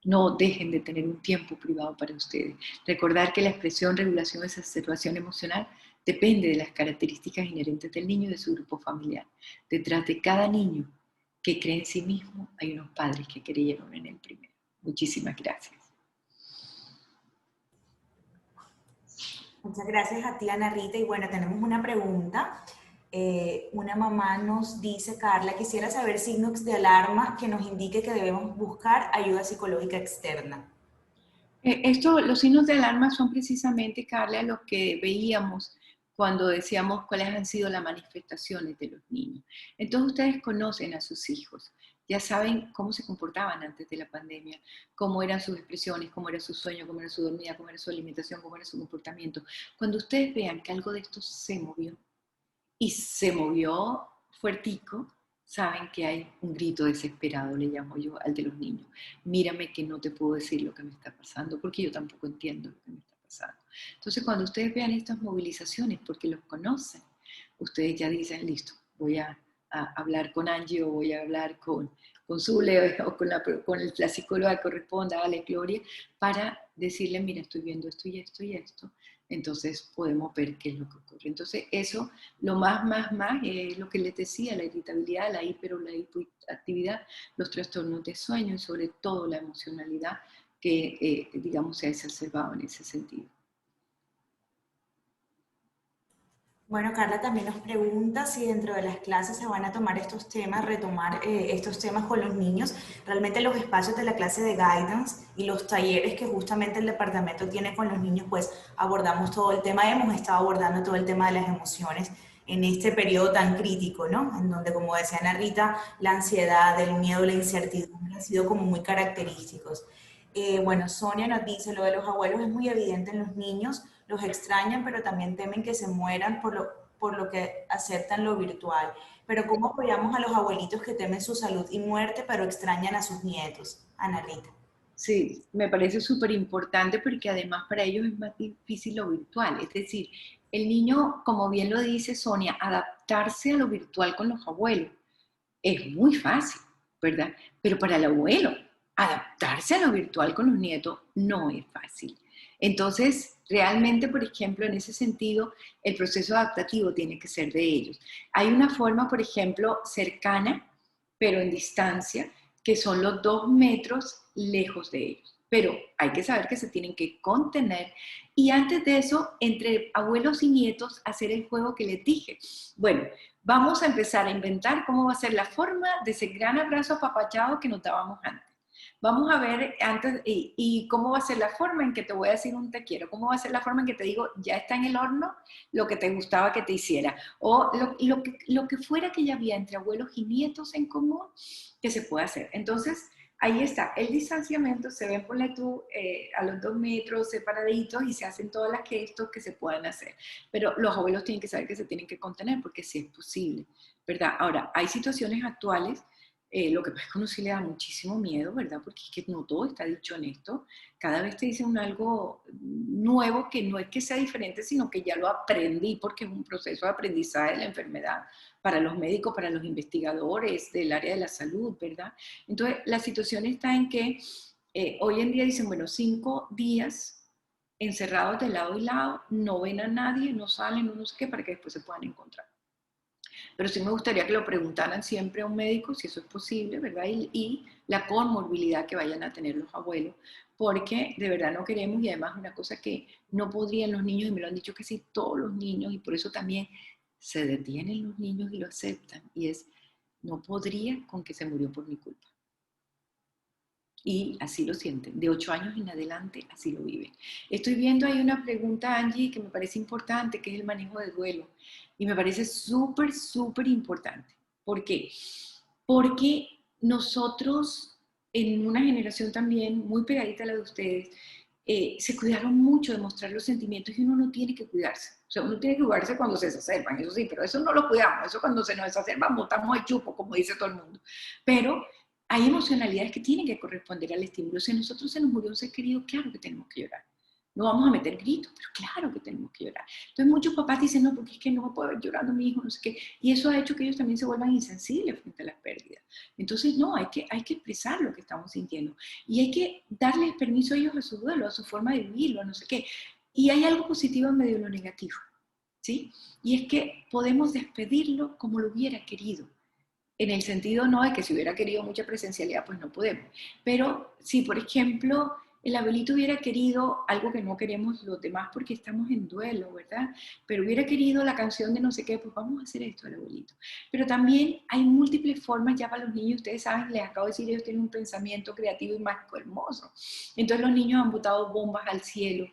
No dejen de tener un tiempo privado para ustedes. Recordar que la expresión, regulación, exacerbación emocional depende de las características inherentes del niño y de su grupo familiar. Detrás de cada niño que cree en sí mismo hay unos padres que creyeron en él primero. Muchísimas gracias. Muchas gracias a ti, Ana Rita. Y bueno, tenemos una pregunta. Una mamá nos dice, Carla, quisiera saber signos de alarma que nos indique que debemos buscar ayuda psicológica externa. Los signos de alarma son precisamente, Carla, los que veíamos cuando decíamos cuáles han sido las manifestaciones de los niños. Entonces ustedes conocen a sus hijos, ya saben cómo se comportaban antes de la pandemia, cómo eran sus expresiones, cómo era su sueño, cómo era su dormida, cómo era su alimentación, cómo era su comportamiento. Cuando ustedes vean que algo de esto se movió, y se movió fuertico, saben que hay un grito desesperado, le llamo yo, al de los niños. Mírame que no te puedo decir lo que me está pasando, porque yo tampoco entiendo lo que me está pasando. Entonces, cuando ustedes vean estas movilizaciones, porque los conocen, ustedes ya dicen, listo, voy a hablar con Angie o voy a hablar con Zule o con la psicóloga que corresponda, Alex, Gloria, para decirle, mira, estoy viendo esto y esto y esto, entonces podemos ver qué es lo que ocurre. Entonces eso, lo más es lo que les decía, la irritabilidad, la hiper o la hipoactividad, los trastornos de sueño y sobre todo la emocionalidad que, digamos, se ha exacerbado en ese sentido. Bueno, Carla también nos pregunta si dentro de las clases se van a tomar estos temas, retomar estos temas con los niños. Realmente los espacios de la clase de guidance y los talleres que justamente el departamento tiene con los niños, pues abordamos todo el tema, hemos estado abordando todo el tema de las emociones en este periodo tan crítico, ¿no? En donde, como decía Ana Rita, la ansiedad, el miedo, la incertidumbre han sido como muy característicos. Bueno, Sonia nos dice, lo de los abuelos es muy evidente en los niños, los extrañan, pero también temen que se mueran por lo que aceptan lo virtual. Pero ¿cómo apoyamos a los abuelitos que temen su salud y muerte, pero extrañan a sus nietos? Ana Rita. Sí, me parece súper importante porque además para ellos es más difícil lo virtual. Es decir, el niño, como bien lo dice Sonia, adaptarse a lo virtual con los abuelos es muy fácil, ¿verdad? Pero para el abuelo, adaptarse a lo virtual con los nietos no es fácil. Entonces, realmente, por ejemplo, en ese sentido, el proceso adaptativo tiene que ser de ellos. Hay una forma, por ejemplo, cercana, pero en distancia, que son los 2 metros lejos de ellos. Pero hay que saber que se tienen que contener y antes de eso, entre abuelos y nietos, hacer el juego que les dije. Bueno, vamos a empezar a inventar cómo va a ser la forma de ese gran abrazo apapachado que nos dábamos antes. Vamos a ver antes y cómo va a ser la forma en que te voy a decir un te quiero, cómo va a ser la forma en que te digo, ya está en el horno lo que te gustaba que te hiciera, o lo que fuera que ya había entre abuelos y nietos en común que se puede hacer. Entonces, ahí está, el distanciamiento, se ven, ponle tú, a los 2 metros separaditos y se hacen todas las gestos que se puedan hacer. Pero los abuelos tienen que saber que se tienen que contener porque sí es posible, ¿verdad? Ahora, hay situaciones actuales, lo que pasa es que a uno sí le da muchísimo miedo, ¿verdad? Porque es que no todo está dicho en esto. Cada vez te dicen algo nuevo que no es que sea diferente, sino que ya lo aprendí porque es un proceso de aprendizaje de la enfermedad para los médicos, para los investigadores del área de la salud, ¿verdad? Entonces, la situación está en que hoy en día dicen, bueno, 5 días encerrados de lado y lado, no ven a nadie, no salen, no sé qué, para que después se puedan encontrar. Pero sí me gustaría que lo preguntaran siempre a un médico si eso es posible, ¿verdad? Y la comorbilidad que vayan a tener los abuelos, porque de verdad no queremos, y además una cosa que no podrían los niños, y me lo han dicho casi todos los niños, y por eso también se detienen los niños y lo aceptan, y es, no podría con que se murió por mi culpa. Y así lo sienten, de 8 años en adelante así lo viven. Estoy viendo ahí una pregunta, Angie, que me parece importante, que es el manejo de duelo. Y me parece súper, súper importante. ¿Por qué? Porque nosotros, en una generación también muy pegadita a la de ustedes, se cuidaron mucho de mostrar los sentimientos y uno no tiene que cuidarse. O sea, uno tiene que cuidarse cuando se exacerban, eso sí, pero eso no lo cuidamos. Eso cuando se nos exacerban, botamos el chupo, como dice todo el mundo. Pero hay emocionalidades que tienen que corresponder al estímulo. Si a nosotros se nos murió un ser querido, claro que tenemos que llorar. No vamos a meter gritos, pero claro que tenemos que llorar. Entonces muchos papás dicen, no, porque es que no me puedo ver llorando mi hijo, no sé qué. Y eso ha hecho que ellos también se vuelvan insensibles frente a las pérdidas. Entonces, no, hay que expresar lo que estamos sintiendo. Y hay que darles permiso a ellos a su duelo, a su forma de vivirlo, a no sé qué. Y hay algo positivo en medio de lo negativo, ¿sí? Y es que podemos despedirlo como lo hubiera querido en el sentido no de que si hubiera querido mucha presencialidad, pues no podemos. Pero si, por ejemplo, el abuelito hubiera querido algo que no queremos los demás porque estamos en duelo, ¿verdad? Pero hubiera querido la canción de no sé qué, pues vamos a hacer esto al abuelito. Pero también hay múltiples formas ya para los niños, ustedes saben, les acabo de decir, ellos tienen un pensamiento creativo y mágico hermoso. Entonces los niños han botado bombas al cielo,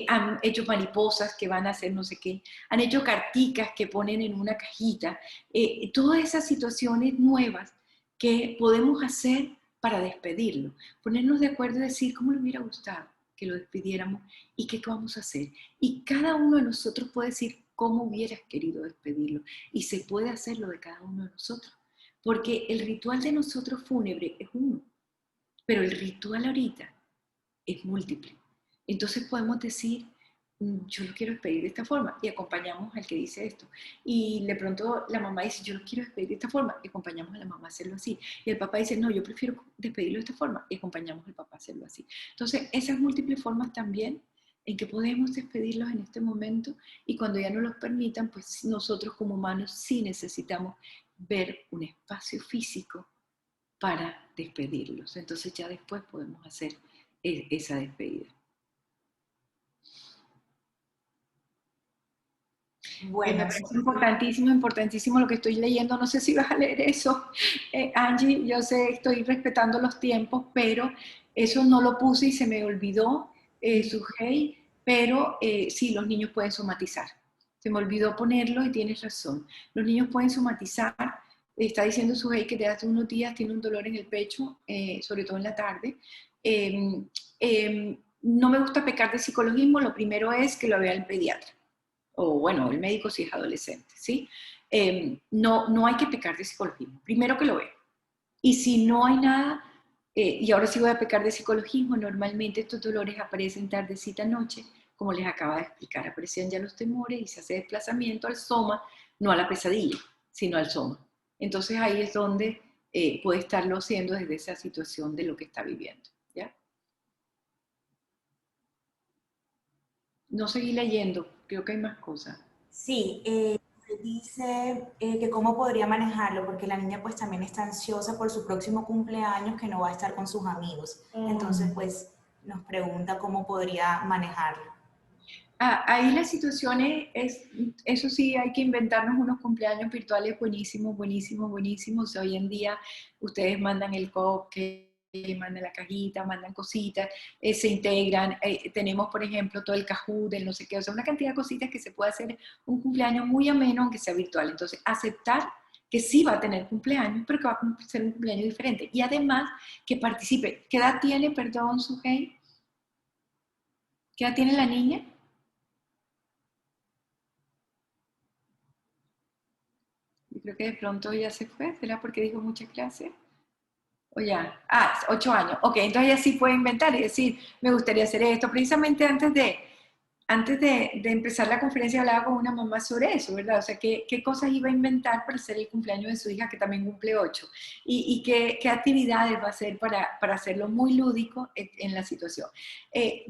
han hecho mariposas que van a hacer no sé qué, han hecho carticas que ponen en una cajita, todas esas situaciones nuevas que podemos hacer para despedirlo, ponernos de acuerdo y decir cómo le hubiera gustado que lo despidiéramos y qué vamos a hacer. Y cada uno de nosotros puede decir cómo hubieras querido despedirlo y se puede hacer lo de cada uno de nosotros, porque el ritual de nosotros fúnebre es uno, pero el ritual ahorita es múltiple. Entonces podemos decir, yo lo quiero despedir de esta forma y acompañamos al que dice esto. Y de pronto la mamá dice, yo lo quiero despedir de esta forma y acompañamos a la mamá a hacerlo así. Y el papá dice, no, yo prefiero despedirlo de esta forma y acompañamos al papá a hacerlo así. Entonces, esas múltiples formas también en que podemos despedirlos en este momento y cuando ya no los permitan, pues nosotros como humanos sí necesitamos ver un espacio físico para despedirlos. Entonces ya después podemos hacer esa despedida. Me Bueno, parece importantísimo, importantísimo lo que estoy leyendo. No sé si vas a leer eso, Angie. Yo sé, estoy respetando los tiempos, pero eso no lo puse y se me olvidó, Sujei, pero sí, los niños pueden somatizar. Se me olvidó ponerlo y tienes razón. Los niños pueden somatizar. Está diciendo su que de hace unos días tiene un dolor en el pecho, sobre todo en la tarde. No me gusta pecar de psicologismo. Lo primero es que lo vea el pediatra. O bueno, el médico si es adolescente, ¿sí? No hay que pecar de psicologismo. Primero que lo vea. Y si no hay nada, y ahora sí voy a pecar de psicologismo, normalmente estos dolores aparecen tardecita noche, como les acaba de explicar, aparecían ya los temores y se hace desplazamiento al soma, no a la pesadilla, sino al soma. Entonces ahí es donde puede estarlo haciendo desde esa situación de lo que está viviendo, ¿ya? No seguí leyendo, creo que hay más cosas. Sí, dice que cómo podría manejarlo, porque la niña pues también está ansiosa por su próximo cumpleaños que no va a estar con sus amigos. Entonces pues nos pregunta cómo podría manejarlo. Ahí la situación eso sí, hay que inventarnos unos cumpleaños virtuales buenísimos, buenísimos, buenísimos. Hoy en día ustedes mandan el cupcake, mandan la cajita, mandan cositas, se integran. Tenemos, por ejemplo, todo el Kahoot, el no sé qué, o sea, una cantidad de cositas que se puede hacer un cumpleaños muy ameno, aunque sea virtual. Entonces, aceptar que sí va a tener cumpleaños, pero que va a ser un cumpleaños diferente. Y además, que participe. ¿Qué edad tiene, perdón, Sujei? ¿Qué edad tiene la niña? Yo creo que de pronto ya se fue, ¿será porque dijo mucha clase? O ya, 8 años. Ok, entonces ella sí puede inventar y decir, me gustaría hacer esto. Precisamente antes de empezar la conferencia hablaba con una mamá sobre eso, ¿verdad? O sea, qué cosas iba a inventar para hacer el cumpleaños de su hija, que también cumple 8, y qué actividades va a hacer para hacerlo muy lúdico en la situación.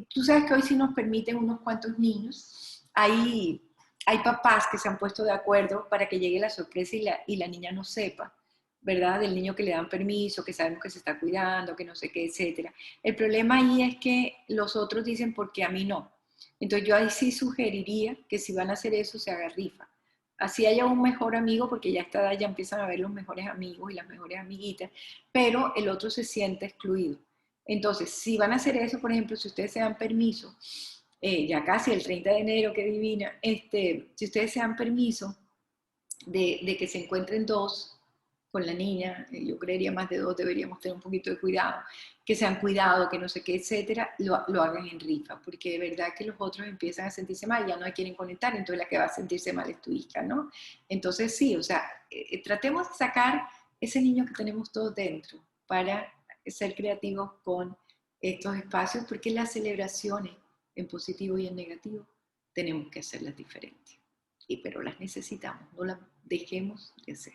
Tú sabes que hoy sí nos permiten unos cuantos niños. Hay papás que se han puesto de acuerdo para que llegue la sorpresa y la niña no sepa, ¿verdad? Del niño que le dan permiso, que sabemos que se está cuidando, que no sé qué, etcétera. El problema ahí es que los otros dicen, ¿por qué a mí no? Entonces yo ahí sí sugeriría que si van a hacer eso, se haga rifa. Así haya un mejor amigo, porque ya a esta edad ya empiezan a ver los mejores amigos y las mejores amiguitas, pero el otro se siente excluido. Entonces, si van a hacer eso, por ejemplo, si ustedes se dan permiso, ya casi el 30 de enero, que divina, si ustedes se dan permiso de que se encuentren dos con la niña, yo creería más de dos, deberíamos tener un poquito de cuidado, que se han cuidado, que no sé qué, etcétera, lo hagan en rifa, porque de verdad que los otros empiezan a sentirse mal, ya no quieren conectar, entonces la que va a sentirse mal es tu hija, ¿no? Entonces sí, o sea, tratemos de sacar ese niño que tenemos todos dentro para ser creativos con estos espacios, porque las celebraciones en positivo y en negativo tenemos que hacerlas diferentes, pero las necesitamos, no las dejemos de hacer.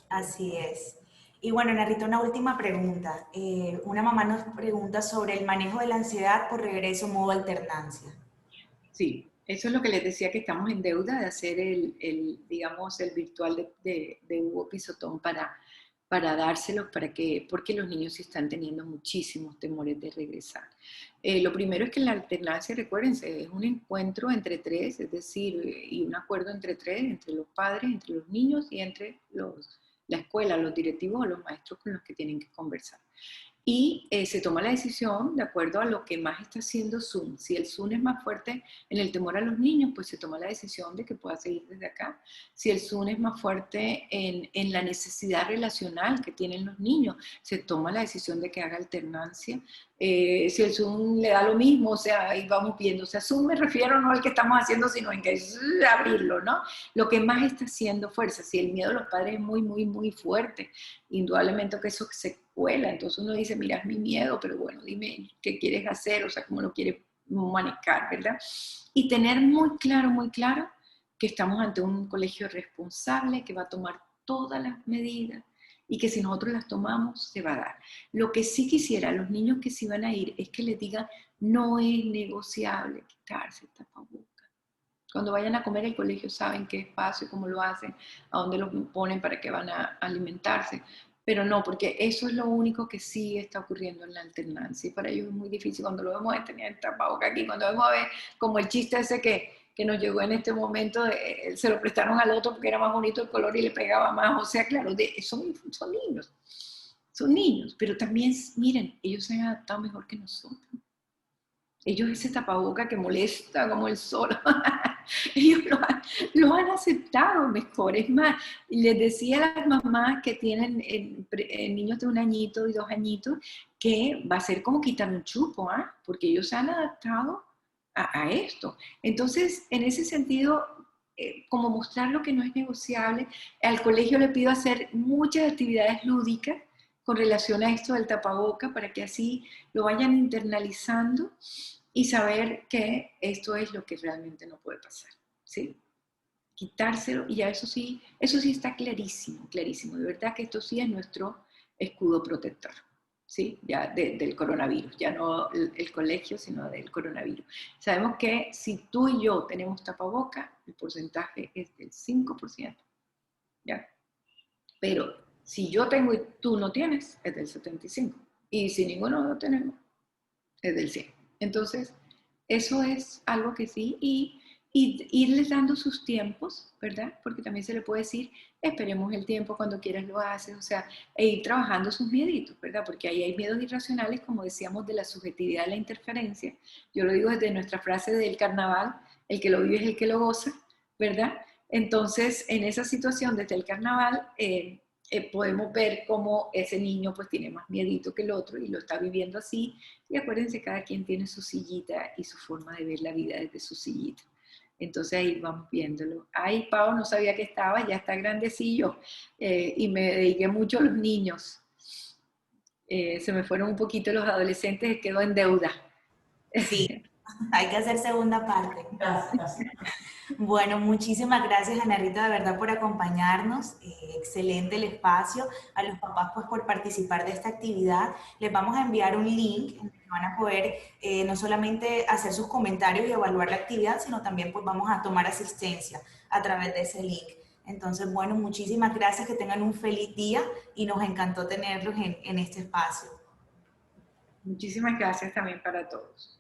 Así es. Y bueno, Narita, una última pregunta. Una mamá nos pregunta sobre el manejo de la ansiedad por regreso modo alternancia. Sí, eso es lo que les decía, que estamos en deuda de hacer digamos, el virtual de Hugo Pisotón para dárselos, porque los niños sí están teniendo muchísimos temores de regresar. Lo primero es que la alternancia, recuérdense, es un encuentro entre tres, es decir, y un acuerdo entre tres, entre los padres, entre los niños y entre la escuela, los directivos o los maestros con los que tienen que conversar. Y se toma la decisión de acuerdo a lo que más está haciendo Zoom. Si el Zoom es más fuerte en el temor a los niños, pues se toma la decisión de que pueda seguir desde acá. Si el Zoom es más fuerte en la necesidad relacional que tienen los niños, se toma la decisión de que haga alternancia. Si el Zoom le da lo mismo, o sea, ahí vamos viendo. O sea, Zoom me refiero no al que estamos haciendo, sino en que es abrirlo, ¿no? Lo que más está haciendo fuerza. Si el miedo de los padres es muy, muy, muy fuerte, indudablemente que eso se cuela. Entonces uno dice, mira, es mi miedo, pero bueno, dime qué quieres hacer, o sea, cómo lo quieres manejar, ¿verdad? Y tener muy claro que estamos ante un colegio responsable que va a tomar todas las medidas y que si nosotros las tomamos, se va a dar. Lo que sí quisiera a los niños que se van a ir es que les digan, no es negociable quitarse el tapabocas. Cuando vayan a comer al colegio saben qué espacio, cómo lo hacen, a dónde los ponen, para qué van a alimentarse. Pero no, porque eso es lo único que sí está ocurriendo en la alternancia. Y para ellos es muy difícil. Cuando lo vemos, tenía el tapabocas aquí. Cuando vemos a ver como el chiste ese que nos llegó en este momento, se lo prestaron al otro porque era más bonito el color y le pegaba más. O sea, claro, son niños. Son niños. Pero también, miren, ellos se han adaptado mejor que nosotros. Ellos ese tapaboca que molesta como el sol. Ellos lo han aceptado mejor. Es más, les decía a las mamás que tienen niños de 1 añito y 2 añitos que va a ser como quitar un chupo, ¿ah? Porque ellos se han adaptado a esto. Entonces, en ese sentido, como mostrar lo que no es negociable, al colegio le pido hacer muchas actividades lúdicas con relación a esto del tapaboca para que así lo vayan internalizando y saber que esto es lo que realmente no puede pasar, ¿sí? Quitárselo, y ya eso sí está clarísimo, clarísimo. De verdad que esto sí es nuestro escudo protector, ¿sí? Ya del coronavirus, ya no el colegio, sino del coronavirus. Sabemos que si tú y yo tenemos tapaboca, el porcentaje es del 5%, ¿ya? Pero si yo tengo y tú no tienes, es del 75%. Y si ninguno lo tenemos, es del 100%. Entonces, eso es algo que sí, y irles dando sus tiempos, ¿verdad? Porque también se le puede decir, esperemos el tiempo, cuando quieras lo haces, o sea, e ir trabajando sus mieditos, ¿verdad? Porque ahí hay miedos irracionales, como decíamos, de la subjetividad de la interferencia. Yo lo digo desde nuestra frase del carnaval, el que lo vive es el que lo goza, ¿verdad? Entonces, en esa situación, desde el carnaval, podemos ver cómo ese niño pues tiene más miedito que el otro y lo está viviendo así. Y acuérdense, cada quien tiene su sillita y su forma de ver la vida desde su sillita. Entonces ahí vamos viéndolo. Ay, Pau, no sabía que estaba, ya está grandecillo. Y me dediqué mucho a los niños. Se me fueron un poquito los adolescentes, quedó en deuda. Sí, hay que hacer segunda parte. Gracias. Bueno, muchísimas gracias, Ana Rita, de verdad, por acompañarnos. Excelente el espacio. A los papás, pues, por participar de esta actividad. Les vamos a enviar un link en el que van a poder no solamente hacer sus comentarios y evaluar la actividad, sino también, pues, vamos a tomar asistencia a través de ese link. Entonces, bueno, muchísimas gracias, que tengan un feliz día y nos encantó tenerlos en este espacio. Muchísimas gracias también para todos.